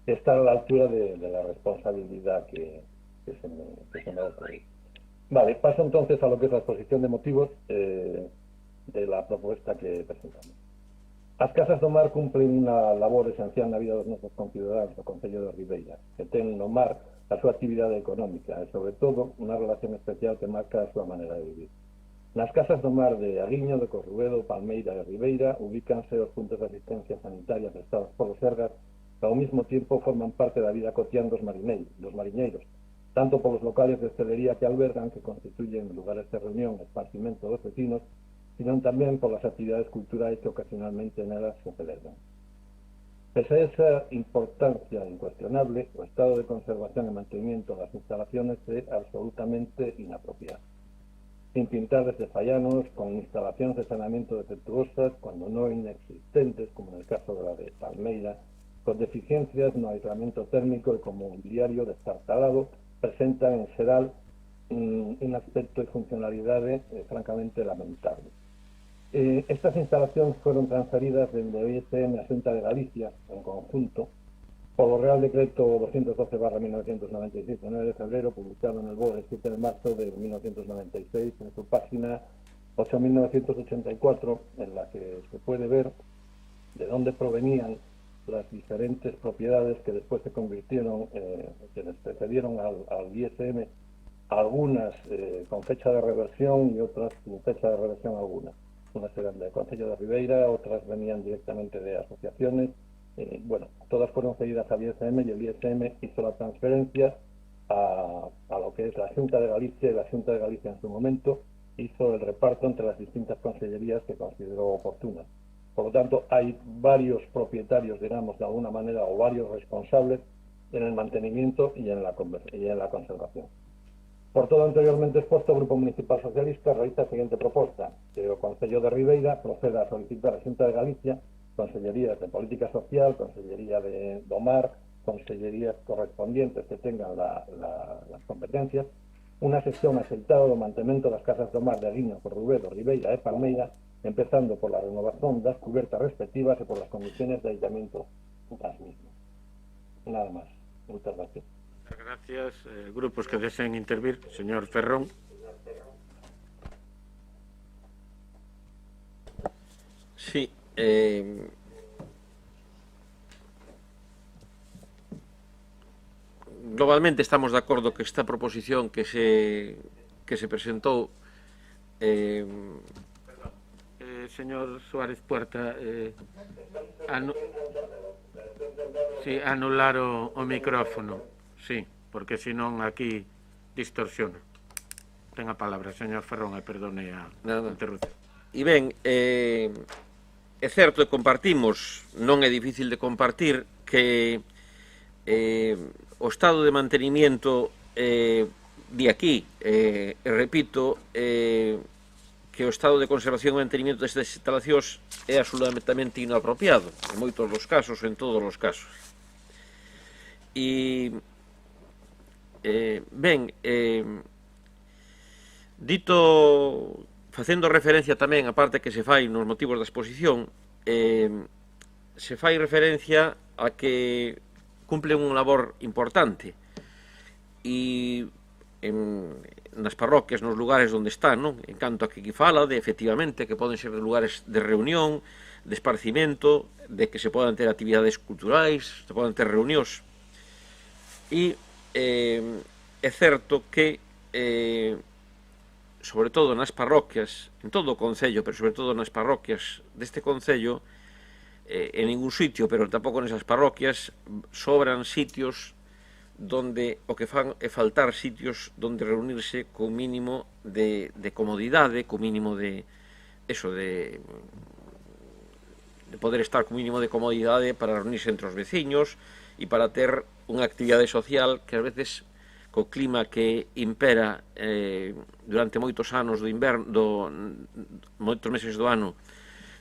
estar a la altura de la responsabilidad que se me ocurre. Vale, paso entonces a lo que es la exposición de motivos de la propuesta que presentamos. As casas do mar cumplen unha labor esencial na vida dos nosos concidadáns do Concello de Ribeira, que ten no mar a súa actividade económica e, sobre todo, unha relación especial que marca a súa maneira de vivir. Nas casas do mar de Aguiño, de Corrubedo, Palmeira e Ribeira ubícanse os puntos de asistencia sanitaria prestados polos Sergas, que ao mesmo tempo forman parte da vida cotián dos mariñeiros, tanto polos locales de hostelería que albergan, que constituyen lugares de reunión e esparcimento dos vecinos, sino tamén polas actividades culturais que ocasionalmente nelas se celebran. Pese a esa importancia incuestionable, o estado de conservación e mantenimiento das instalaciones é absolutamente inapropiado. Sin pintar desde fallanos, con instalacións de saneamiento defectuosas, cuando non inexistentes, como en el caso de la de Palmeira, con deficiencias no aislamiento térmico e como mobiliario destartalado, presentan en xeral un aspecto de funcionalidade francamente lamentable. Estas instalacións foron transferidas dende o ISM a Xunta de Galicia, en conjunto, polo Real Decreto 212/1996 de 9 de febrero, publicado en el BOE el 7 de marzo de 1996, en su página 8.984, en la que se puede ver de dónde provenían las diferentes propiedades que después se convirtieron, que les precedieron al ISM, algunas con fecha de reversión y otras sin fecha de reversión alguna. Unas eran del Concello de Ribeira, otras venían directamente de asociaciones. Bueno, todas fueron cedidas al ISM y el ISM hizo la transferencia a lo que es la Xunta de Galicia, y la Xunta de Galicia en su momento hizo el reparto entre las distintas consellerías que consideró oportunas. Por lo tanto, hay varios propietarios, digamos, de alguna manera, o varios responsables en el mantenimiento y en la conservación. Por todo anteriormente expuesto, el Grupo Municipal Socialista realiza la siguiente proposta: que o Concello de Ribeira proceda a solicitar a Xunta de Galicia, Consellerías de Política Social, Consellería de do Mar, consellerías correspondientes que tengan las competencias, unha sesión axeitada do mantemento das casas do mar de Aguiño, Corrubedo, Ribeira e Palmeira, empezando por la renovación das cubertas respectivas e por las condiciones de aislamiento das mismas. Nada máis. Muchas gracias. Gracias. Grupos que deseen intervir. Señor Ferrón. Sí. globalmente estamos de acordo que esta proposición que se presentou señor Suárez Puerta, anular o micrófono, sí, porque senón aquí distorsiona. Ten a palabra, señor Ferrón, e perdone a interrupción. E ben, é certo e compartimos, non é difícil de compartir, que o estado de mantenimiento de aquí, repito, que o estado de conservación e mantenimiento destas instalacións é absolutamente inapropiado, en moitos dos casos, en todos os casos. E, ben, dito, facendo referencia tamén a parte que se fai nos motivos da exposición, se fai referencia a que cumplen unha labor importante e nas parroquias, nos lugares onde están, non? En canto a que aquí fala de, efectivamente, que poden ser lugares de reunión, de esparcimento, de que se podan ter actividades culturais, se podan ter reunións. E é certo que, sobre todo nas parroquias, en todo o concello, pero sobre todo nas parroquias deste concello, en ningún sitio, pero tampouco nesas parroquias, sobran sitios donde o que fan é faltar sitios donde reunirse con mínimo de comodidade, con mínimo de poder estar con mínimo de comodidade para reunirse entre os veciños e para ter unha actividade social que ás veces co clima que impera durante moitos anos do inverno, moitos meses do ano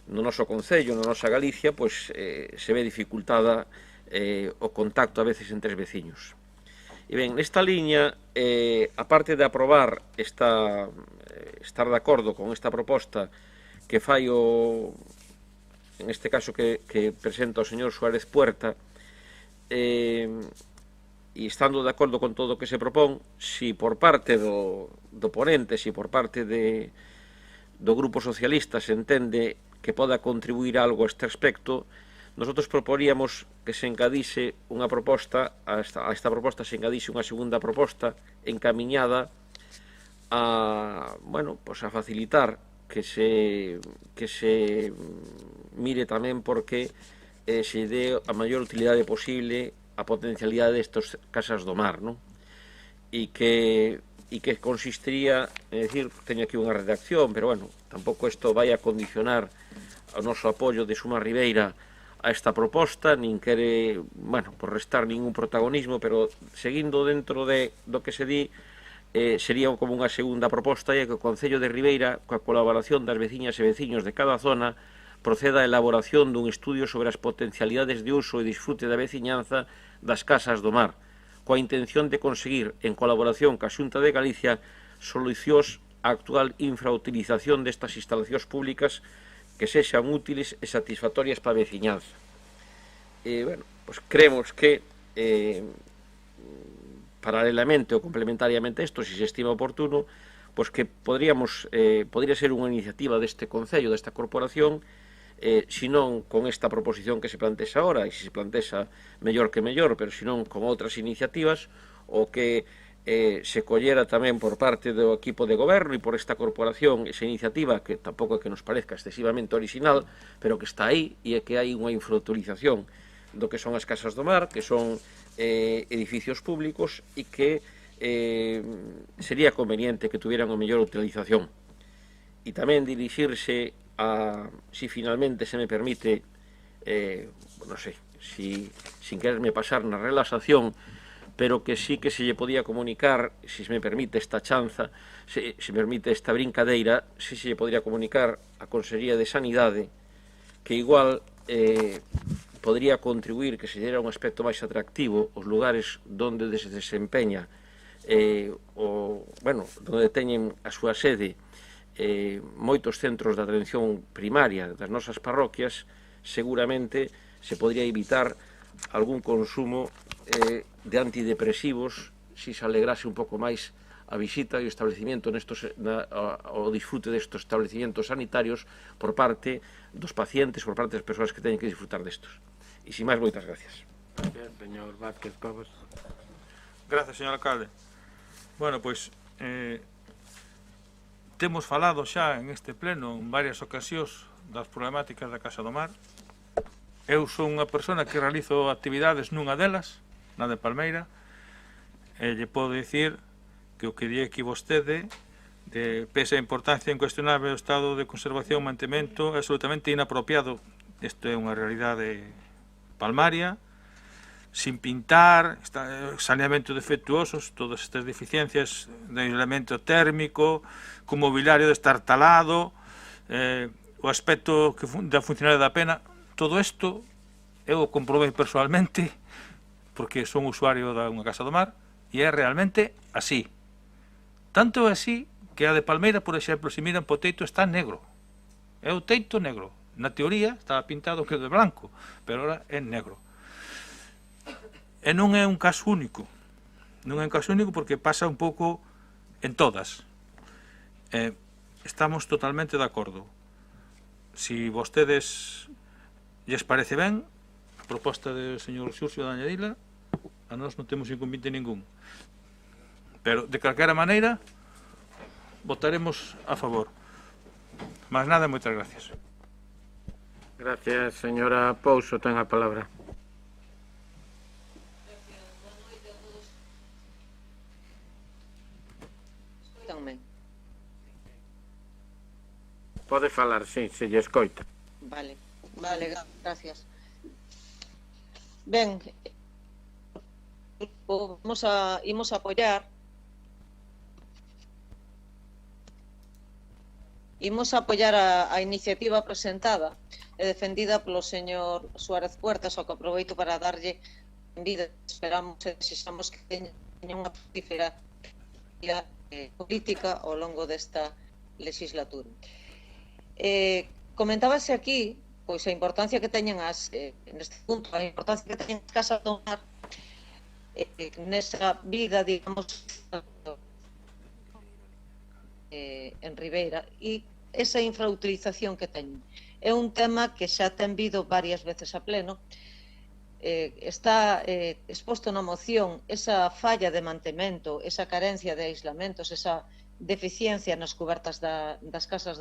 no noso concello, na nosa Galicia, pois se ve dificultada o contacto a veces entre os veciños. E ben, nesta liña, a parte de aprobar estar de acordo con esta proposta que fai en este caso que presenta o señor Suárez Puerta, e estando de acordo con todo o que se propón, si por parte do ponente, si por parte do Grupo Socialista se entende que poda contribuir algo a este aspecto, nosotros proporíamos que se engadise unha proposta, a esta proposta se engadise unha segunda proposta encamiñada a, bueno, pues a facilitar que se mire tamén porque se dé a maior utilidade posible a potencialidade destas casas do mar, non? E que consistiría, é dicir, teño aquí unha redacción, pero bueno, tampouco isto vai a condicionar o noso apoio de Suma Ribeira a esta proposta, nin quere, bueno, por restar ningún protagonismo, pero seguindo dentro do que se di, sería como unha segunda proposta, e que o Concello de Ribeira, coa colaboración das veciñas e veciños de cada zona, proceda a elaboración dun estudio sobre as potencialidades de uso e disfrute da veciñanza das casas do mar, coa intención de conseguir, en colaboración ca Xunta de Galicia, solucións á actual infrautilización destas instalacións públicas que sexan útiles e satisfactorias para a veciñanza. Bueno, pues creemos que paralelamente ou complementariamente a isto, se estima oportuno, pues que podría ser unha iniciativa deste Concello, desta corporación, senón con esta proposición que se plantexa agora, e se se plantexa mellor que mellor, pero senón con outras iniciativas, o que se collera tamén por parte do equipo de goberno e por esta corporación esa iniciativa que tampouco é que nos parezca excesivamente original, pero que está aí, e é que hai unha infrautilización do que son as casas do mar, que son edificios públicos, e que sería conveniente que tuvieran a mellor utilización. E tamén dirixirse a, si finalmente se me permite, non sei, sin quererme pasar na relaxación, pero que sí que se lle podía comunicar, se me permite esta chanza, se me permite esta brincadeira, se lle podría comunicar a Consellería de Sanidade que igual podría contribuir que se diera un aspecto máis atractivo os lugares onde se desempeña onde teñen a súa sede moitos centros de atención primaria das nosas parroquias, seguramente se podría evitar algún consumo de antidepresivos si se alegrase un pouco máis a visita e o establecimiento o disfrute destes establecimientos sanitarios por parte dos pacientes, por parte das persoas que teñen que disfrutar destos. E sin máis, moitas gracias. Señor Vázquez Cobos. Gracias, señor alcalde. Bueno, pois temos falado xa en este pleno en varias ocasións das problemáticas da Casa do Mar. Eu son unha persona que realizo actividades nunha delas, na de Palmeira, e lle podo dicir que o que di aquí vostede, de pese a importancia incuestionable do estado de conservación e mantemento, é absolutamente inapropiado. Isto é unha realidade palmaria, sin pintar, saneamento defectuosos, todas estas deficiencias de aislamiento térmico, co mobiliario destartalado, o aspecto da funcionalidade da pena, todo isto eu o comprobei personalmente, porque son usuario da unha Casa do Mar, e é realmente así. Tanto é así que a de Palmeira, por exemplo, se miran po teito, está negro. É o teito negro. Na teoría estaba pintado que é de blanco, pero ahora é negro. E non é un caso único. Non é un caso único porque pasa un pouco en todas. Estamos totalmente de acordo. Si vostedes lles parece ben a proposta do señor Xurxo de añadila, a nós non temos inconveniente ningún. Pero, de calquera maneira, votaremos a favor. Mas nada, moitas gracias. Gracias, señora Pouso, ten a palabra. Pode falar, sí, se lle escoita. Vale, gracias. Ben, imos a apoiar a iniciativa presentada e defendida polo señor Suárez Puertas, ao que aproveito para darlle benvida. Esperamos e desexamos que teña unha fructífera política ao longo desta legislatura. Comentábase aquí pois a importancia que teñen neste punto, a importancia que teñen as casas do mar nesa vida, digamos, en Ribeira, e esa infrautilización que teñen. É un tema que xa ten vido varias veces a pleno. Está exposto na moción esa falla de mantemento, esa carencia de aislamentos, esa deficiencia nas cubertas das casas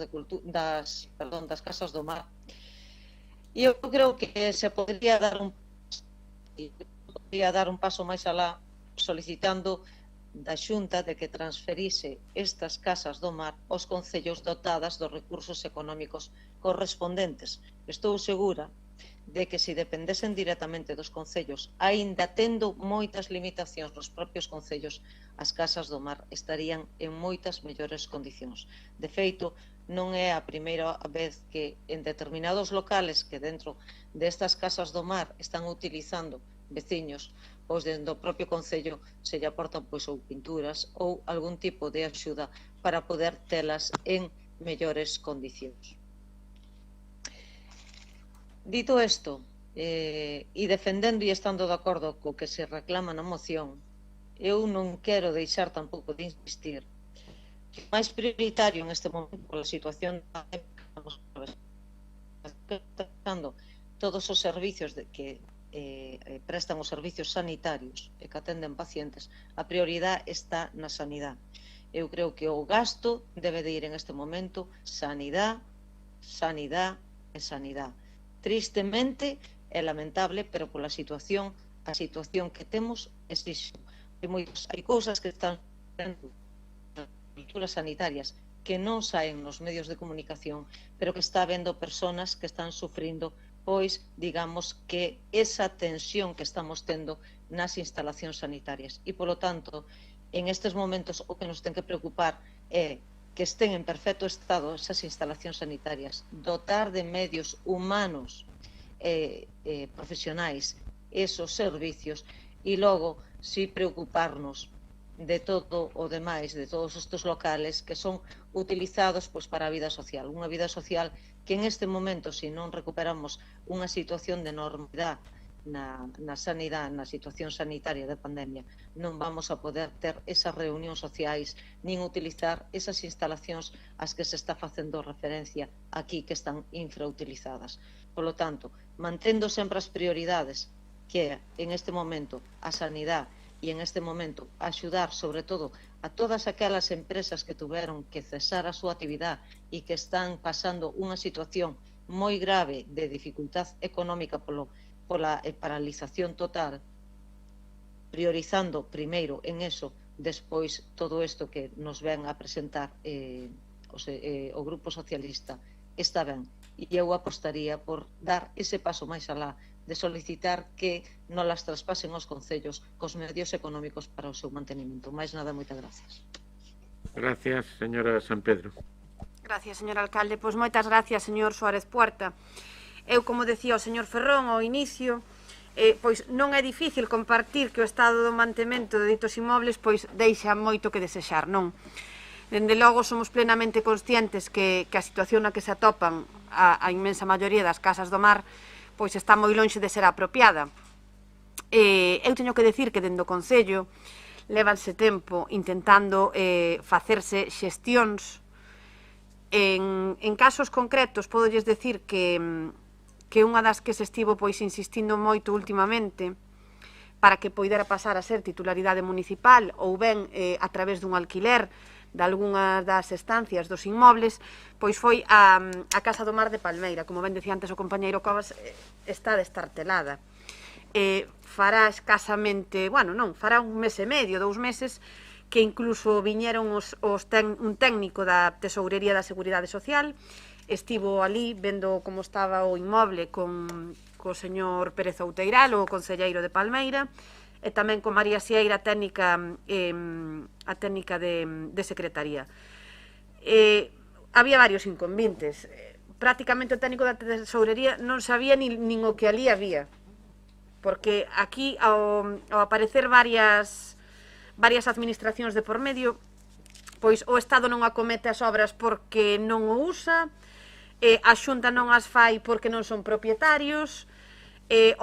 do mar. E eu creo que se podría dar un paso máis alá solicitando da Xunta de que transferise estas casas do mar aos concellos dotadas dos recursos económicos correspondentes. Estou segura de que se dependesen directamente dos concellos, aínda tendo moitas limitacións nos propios concellos, as casas do mar estarían en moitas mellores condicións. De feito, non é a primeira vez que en determinados locales que dentro destas casas do mar están utilizando veciños, pois dentro do propio concello se lle aportan pois ou pinturas ou algún tipo de axuda para poder telas en mellores condicións. Dito isto, e defendendo e estando de acordo co que se reclama na moción, eu non quero deixar tampouco de insistir que o máis prioritario en este momento pola situación da todos os servicios que prestan os servicios sanitarios e que atenden pacientes, a prioridade está na sanidade. Eu creo que o gasto debe de ir en este momento sanidade, sanidade e sanidade. Tristemente é lamentable, pero pola situación, a situación que temos existe. Hai cousas que están nas estruturas sanitarias que non saen nos medios de comunicación, pero que está habendo personas que están sufrindo pois, digamos, que esa tensión que estamos tendo nas instalacións sanitarias. E, polo tanto, en estes momentos o que nos ten que preocupar é que estén en perfecto estado esas instalacións sanitarias, dotar de medios humanos e profesionais esos servicios e logo, si preocuparnos de todo o demais, de todos estes locales que son utilizados pois, para a vida social. Unha vida social que en este momento, se non recuperamos unha situación de normalidade na sanidade, na situación sanitaria de pandemia, non vamos a poder ter esas reunións sociais, nin utilizar esas instalacións ás que se está facendo referencia aquí, que están infrautilizadas. Por lo tanto, mantendo sempre as prioridades, que é, en este momento, a sanidade e en este momento axudar sobre todo a todas aquelas empresas que tuveron que cesar a súa actividade e que están pasando unha situación moi grave de dificultad económica pola paralización total, priorizando primeiro en eso, despois todo isto que nos ven a presentar o Grupo Socialista está ben, e eu apostaría por dar ese paso máis alá de solicitar que non las traspasen aos concellos cos medios económicos para o seu mantenimento. Máis nada, moitas gracias. Gracias, señora San Pedro. Gracias, señor alcalde. Pois moitas gracias, señor Suárez Puerta. Eu, como decía o señor Ferrón ao inicio, pois non é difícil compartir que o estado do mantemento de ditos inmobles pois deixa moito que desexar, non? Dende logo somos plenamente conscientes que a situación na que se atopan a inmensa maioría das casas do mar pois está moi lonxe de ser apropiada. Eu teño que decir que dende o Concello levanse tempo intentando facerse xestións. En casos concretos podolles decir que unha das que se estivo pois insistindo moito últimamente para que poidera pasar a ser titularidade municipal ou ben a través dun alquiler de algunhas das estancias dos inmobles, pois foi a Casa do Mar de Palmeira. Como ben decía antes o compañeiro Covas, está destartelada. Fará escasamente, bueno, non, fará un mes e medio, 2 meses, que incluso viñeron un técnico da Tesourería da Seguridade Social, estivo ali vendo como estaba o inmoble co señor Pérez Outeiral, o concelleiro de Palmeira, e tamén con María Sieira, a técnica de secretaría. Había varios inconvenientes. Prácticamente o técnico da tesourería non sabía nin o que ali había, porque aquí, ao aparecer varias administracións de por medio, pois o Estado non acomete as obras porque non o usa, a Xunta non as fai porque non son propietarios.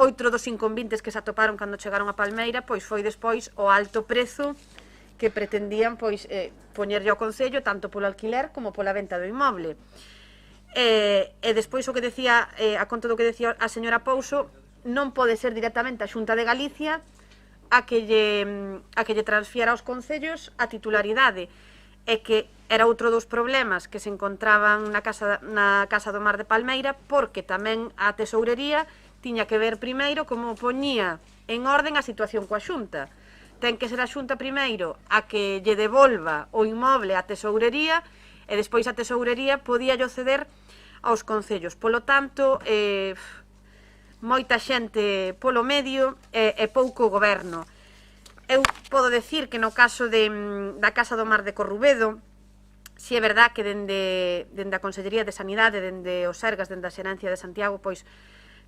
Outro dos inconvenientes que se atoparon cando chegaron a Palmeira pois foi despois o alto prezo que pretendían pois poñerlle ao Concello tanto polo alquiler como pola venta do inmoble. E despois o que decía, a conta do que decía a señora Pouso, non pode ser directamente a Xunta de Galicia a que lle transfiera aos concellos a titularidade, e que era outro dos problemas que se encontraban na Casa do Mar de Palmeira, porque tamén a tesourería tiña que ver primeiro como poñía en orden a situación coa Xunta. Ten que ser a Xunta primeiro a que lle devolva o inmoble á tesourería e despois a tesourería podía ceder aos concellos. Polo tanto, moita xente polo medio e pouco goberno. Eu podo decir que no caso da Casa do Mar de Corrubedo, si é verdad que dende a Consellería de Sanidade, dende os Sergas, dende a Xerencia de Santiago, pois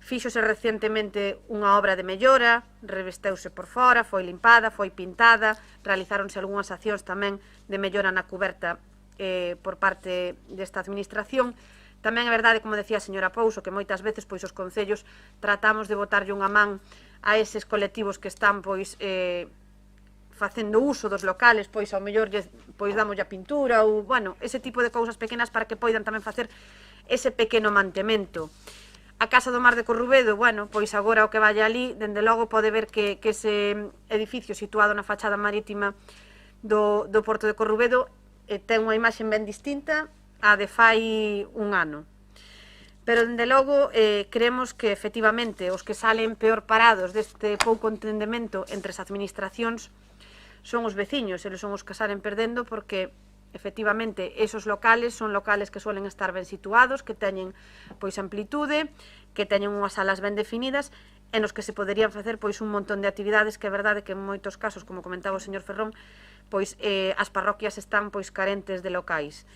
fíxose recentemente unha obra de mellora, revesteuse por fora, foi limpada, foi pintada, realizáronse algunhas accións tamén de mellora na cuberta por parte desta administración. Tamén é verdade, como decía a señora Pouso, que moitas veces pois os concellos tratamos de botarlle unha man a eses colectivos que están pois facendo uso dos locales, pois ao mellor pois damos a pintura ou, bueno, ese tipo de cousas pequenas para que poidan tamén facer ese pequeno mantemento. A Casa do Mar de Corrubedo, bueno, pois agora o que vaya ali, dende logo pode ver que ese edificio situado na fachada marítima do Porto de Corrubedo ten unha imaxe ben distinta a de fai un ano. Pero, dende logo, creemos que, efectivamente, os que salen peor parados deste pouco entendemento entre as administracións son os veciños, eles son os que salen perdendo porque, efectivamente, esos locales son locales que suelen estar ben situados, que teñen pois amplitude, que teñen unhas salas ben definidas e nos que se poderían facer pois un montón de actividades que é verdade que en moitos casos, como comentaba o señor Ferrón, pois as parroquias están pois carentes de locais.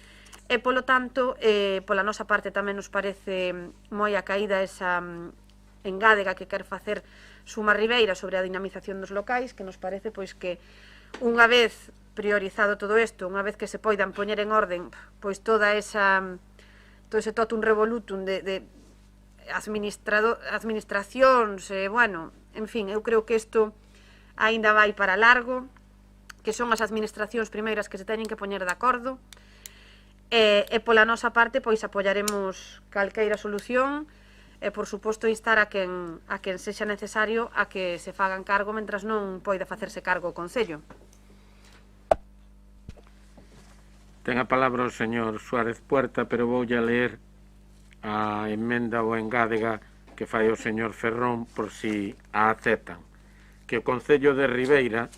E, polo tanto, pola nosa parte tamén nos parece moi a caída esa engádega que quer facer Suma Ribeira sobre a dinamización dos locais, que nos parece pois que unha vez priorizado todo isto, unha vez que se poidan poñer en orden pois todo ese totum revolutum de administracións, bueno, en fin, eu creo que isto aínda vai para largo, que son as administracións primeiras que se teñen que poñer de acordo, e pola nosa parte pois apoiaremos calqueira solución, e, por suposto, instar a quen sexa necesario a que se fagan cargo mentras non poida facerse cargo o Concello. Ten a palabra o señor Suárez Puerta, pero voulle a ler a emenda ou engádega que fai o señor Ferrón por si a aceptan. Que o Concello de Ribeira,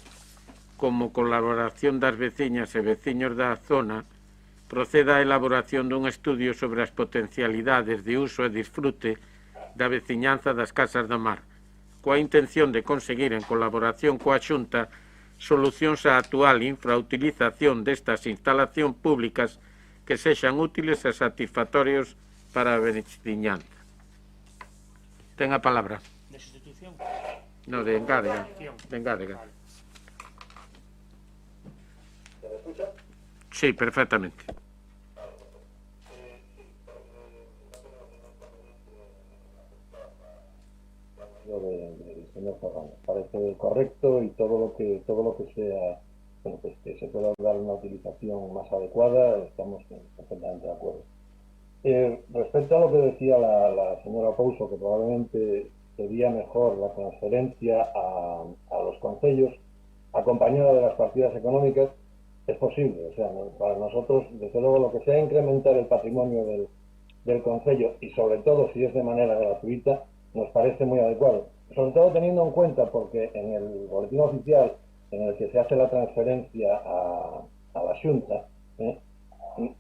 como colaboración das veciñas e veciños da zona, proceda á elaboración dun estudio sobre as potencialidades de uso e disfrute da veciñanza das casas do mar, coa intención de conseguir, en colaboración coa Xunta, solucións á actual infrautilización destas instalacións públicas que sexan útiles e satisfactorios para a veciñanza. Ten a palabra. De sustitución? No, de engádega. De engádega. ¿Se me escucha? Sí, perfectamente. Del señor Ferrón. Parece correcto y todo lo que sea, bueno, pues que se pueda dar una utilización más adecuada, estamos perfectamente de acuerdo. Respecto a lo que decía la señora Pouso, que probablemente sería mejor la transferencia a los concellos acompañada de las partidas económicas, es posible. O sea, para nosotros, desde luego, lo que sea incrementar el patrimonio del concello, y sobre todo si es de manera gratuita, nos parece muy adecuado. Sobre todo teniendo en cuenta, porque en el boletín oficial en el que se hace la transferencia a la Xunta,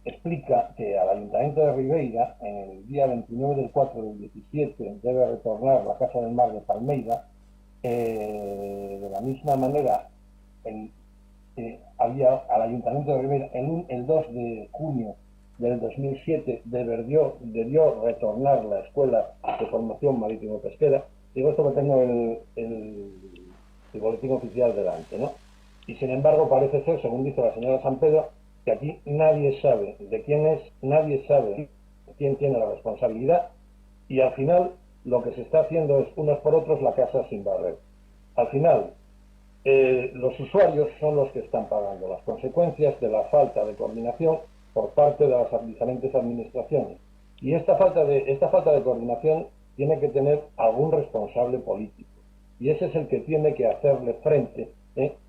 explica que al Ayuntamiento de Ribeira, en el día 29 del 4 del 17, debe retornar la Casa del Mar de Palmeira. De la misma manera, había al Ayuntamiento de Ribeira el 2 de junio del 2007 debió retornar la Escuela de Formación Marítimo-Pesquera. Digo esto que tengo el boletín oficial delante, ¿no? Y sin embargo parece ser, según dice la señora San Pedro, que aquí nadie sabe de quién es, nadie sabe quién tiene la responsabilidad, y al final lo que se está haciendo es unos por otros la casa sin barrer. Al final, los usuarios son los que están pagando las consecuencias de la falta de coordinación por parte de las diferentes administraciones. Y esta falta de coordinación tiene que tener algún responsable político. Y ese es el que tiene que hacerle frente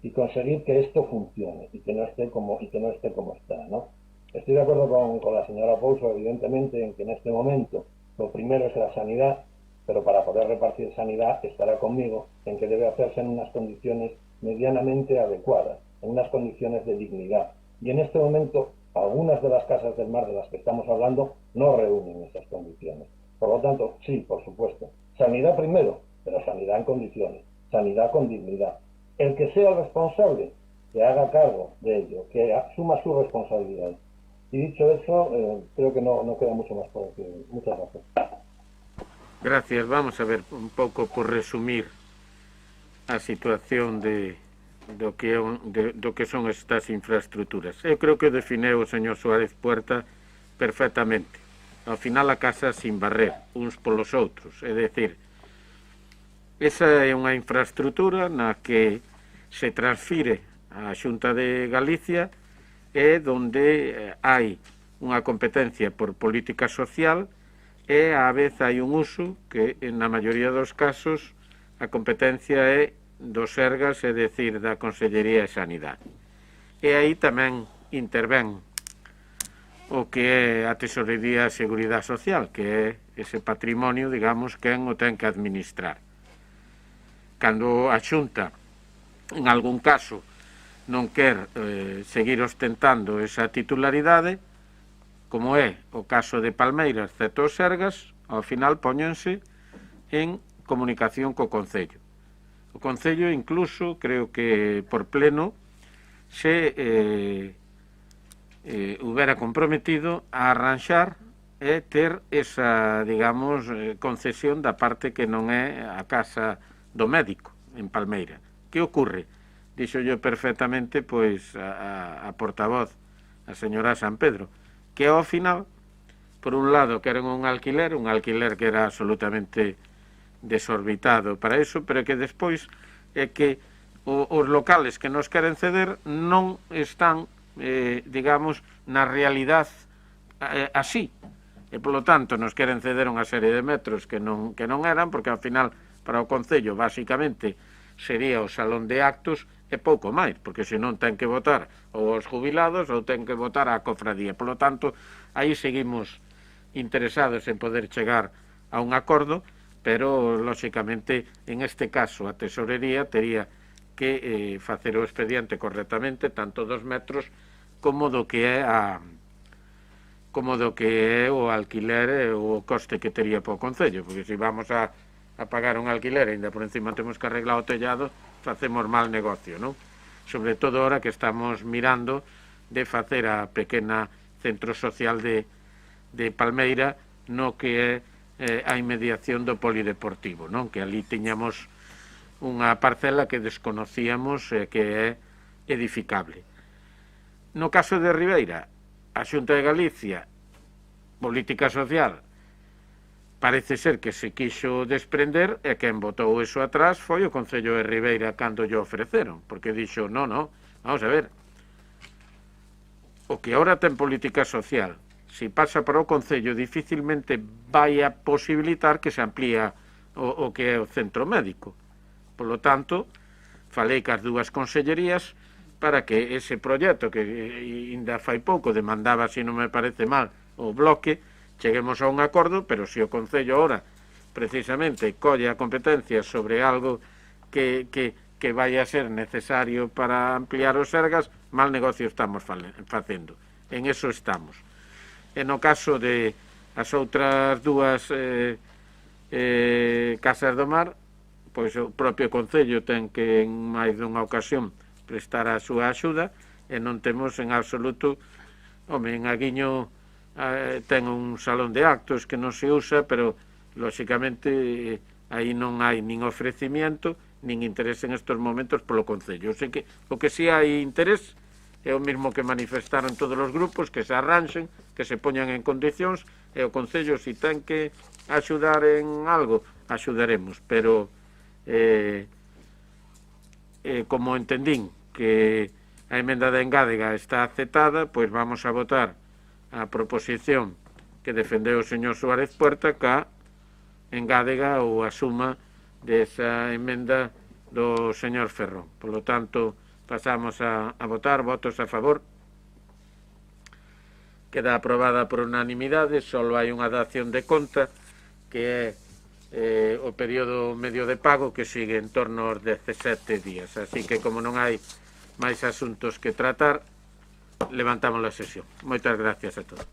y conseguir que esto funcione y que no esté como está, ¿no? Estoy de acuerdo con la señora Pouso, evidentemente, en que en este momento lo primero es la sanidad, pero para poder repartir sanidad estará conmigo en que debe hacerse en unas condiciones medianamente adecuadas, en unas condiciones de dignidad. Y en este momento algunas de las casas del mar de las que estamos hablando no reúnen esas condiciones. Por lo tanto, sí, por supuesto, sanidad primero, pero sanidad en condiciones, sanidad con dignidad. El que sea responsable, que haga cargo de ello, que asuma su responsabilidad. Y dicho eso, creo que no queda mucho más por decir. Muchas gracias. Gracias. Vamos a ver un pouco por resumir a situación do que son estas infraestructuras. Eu creo que defineu o señor Suárez Puerta perfectamente. Ao final a casa sin barrer uns polos outros, é dicir, esa é unha infraestructura na que se transfire á Xunta de Galicia e donde hai unha competencia por política social e á vez hai un uso que na maioría dos casos a competencia é do Sergas, é dicir, da Consellería de Sanidade. E aí tamén intervén o que é a Tesorería de Seguridade Social, que é ese patrimonio, digamos, quen o ten que administrar. Cando a Xunta, en algún caso, non quer seguir ostentando esa titularidade, como é o caso de Palmeiras, excepto os Sergas, ao final póñense en comunicación co Concello. O Concello incluso, creo que por pleno, se hubera comprometido a arranxar e ter esa, digamos, concesión da parte que non é a casa do médico en Palmeira. Que ocorre? Dixo yo perfectamente pois a portavoz, a señora San Pedro, que ao final, por un lado, queren un alquiler que era absolutamente desorbitado para eso, pero que despois é que os locales que nos queren ceder non están, digamos, na realidad así. e polo tanto nos queren ceder unha serie de metros que non eran, porque ao final para o Concello basicamente sería o salón de actos e pouco máis, porque senón ten que votar ou os jubilados ou ten que votar a cofradía. Polo tanto, aí seguimos interesados en poder chegar a un acordo, pero lóxicamente en este caso a Tesorería tería que facer o expediente correctamente, tanto dos metros como do que é o alquiler ou o coste que tería para o Concello, porque se vamos a pagar un alquiler e ainda por encima temos que arreglar o tellado, facemos mal negocio, non? Sobre todo ahora que estamos mirando de facer a pequena centro social de Palmeira, no que é a inmediación do polideportivo, non? Que ali tiñamos unha parcela que desconocíamos que é edificable. No caso de Ribeira, a Xunta de Galicia, política social, parece ser que se quixo desprender e quen botou eso atrás foi o Concello de Ribeira cando lle ofreceron, porque dixo, no, vamos a ver, o que ahora ten política social, se pasa para o Concello, dificilmente vai a posibilitar que se amplía o que é o centro médico. Polo tanto, falei cas dúas consellerías para que ese proxecto que ainda fai pouco demandaba, se non me parece mal, o bloque, cheguemos a un acordo, pero se o Concello ahora precisamente colle a competencia sobre algo que vai a ser necesario para ampliar os Sergas, mal negocio estamos facendo. En eso estamos. E no caso de as outras dúas casas do mar, pois o propio Concello ten que en máis dunha ocasión prestar a súa axuda e non temos en absoluto, en Aguiño ten un salón de actos que non se usa, pero lóxicamente aí non hai nin ofrecimiento nin interés en estos momentos polo Concello. O que si hai interés é o mesmo que manifestaron todos os grupos, que se arranxen, que se poñan en condicións, e o Concello, se ten que axudar en algo, axudaremos, pero como entendín que a emenda de Engádega está aceptada, pois vamos a votar a proposición que defendeu o señor Suárez Puerta, ca Engádega ou a suma desa emenda do señor Ferrón. Por lo tanto, pasamos a votar. Votos a favor. Queda aprobada por unanimidade. Só hai unha dación de conta, que é o período medio de pago, que sigue en torno aos 17 días. Así que, como non hai máis asuntos que tratar, levantamos a sesión. Moitas gracias a todos.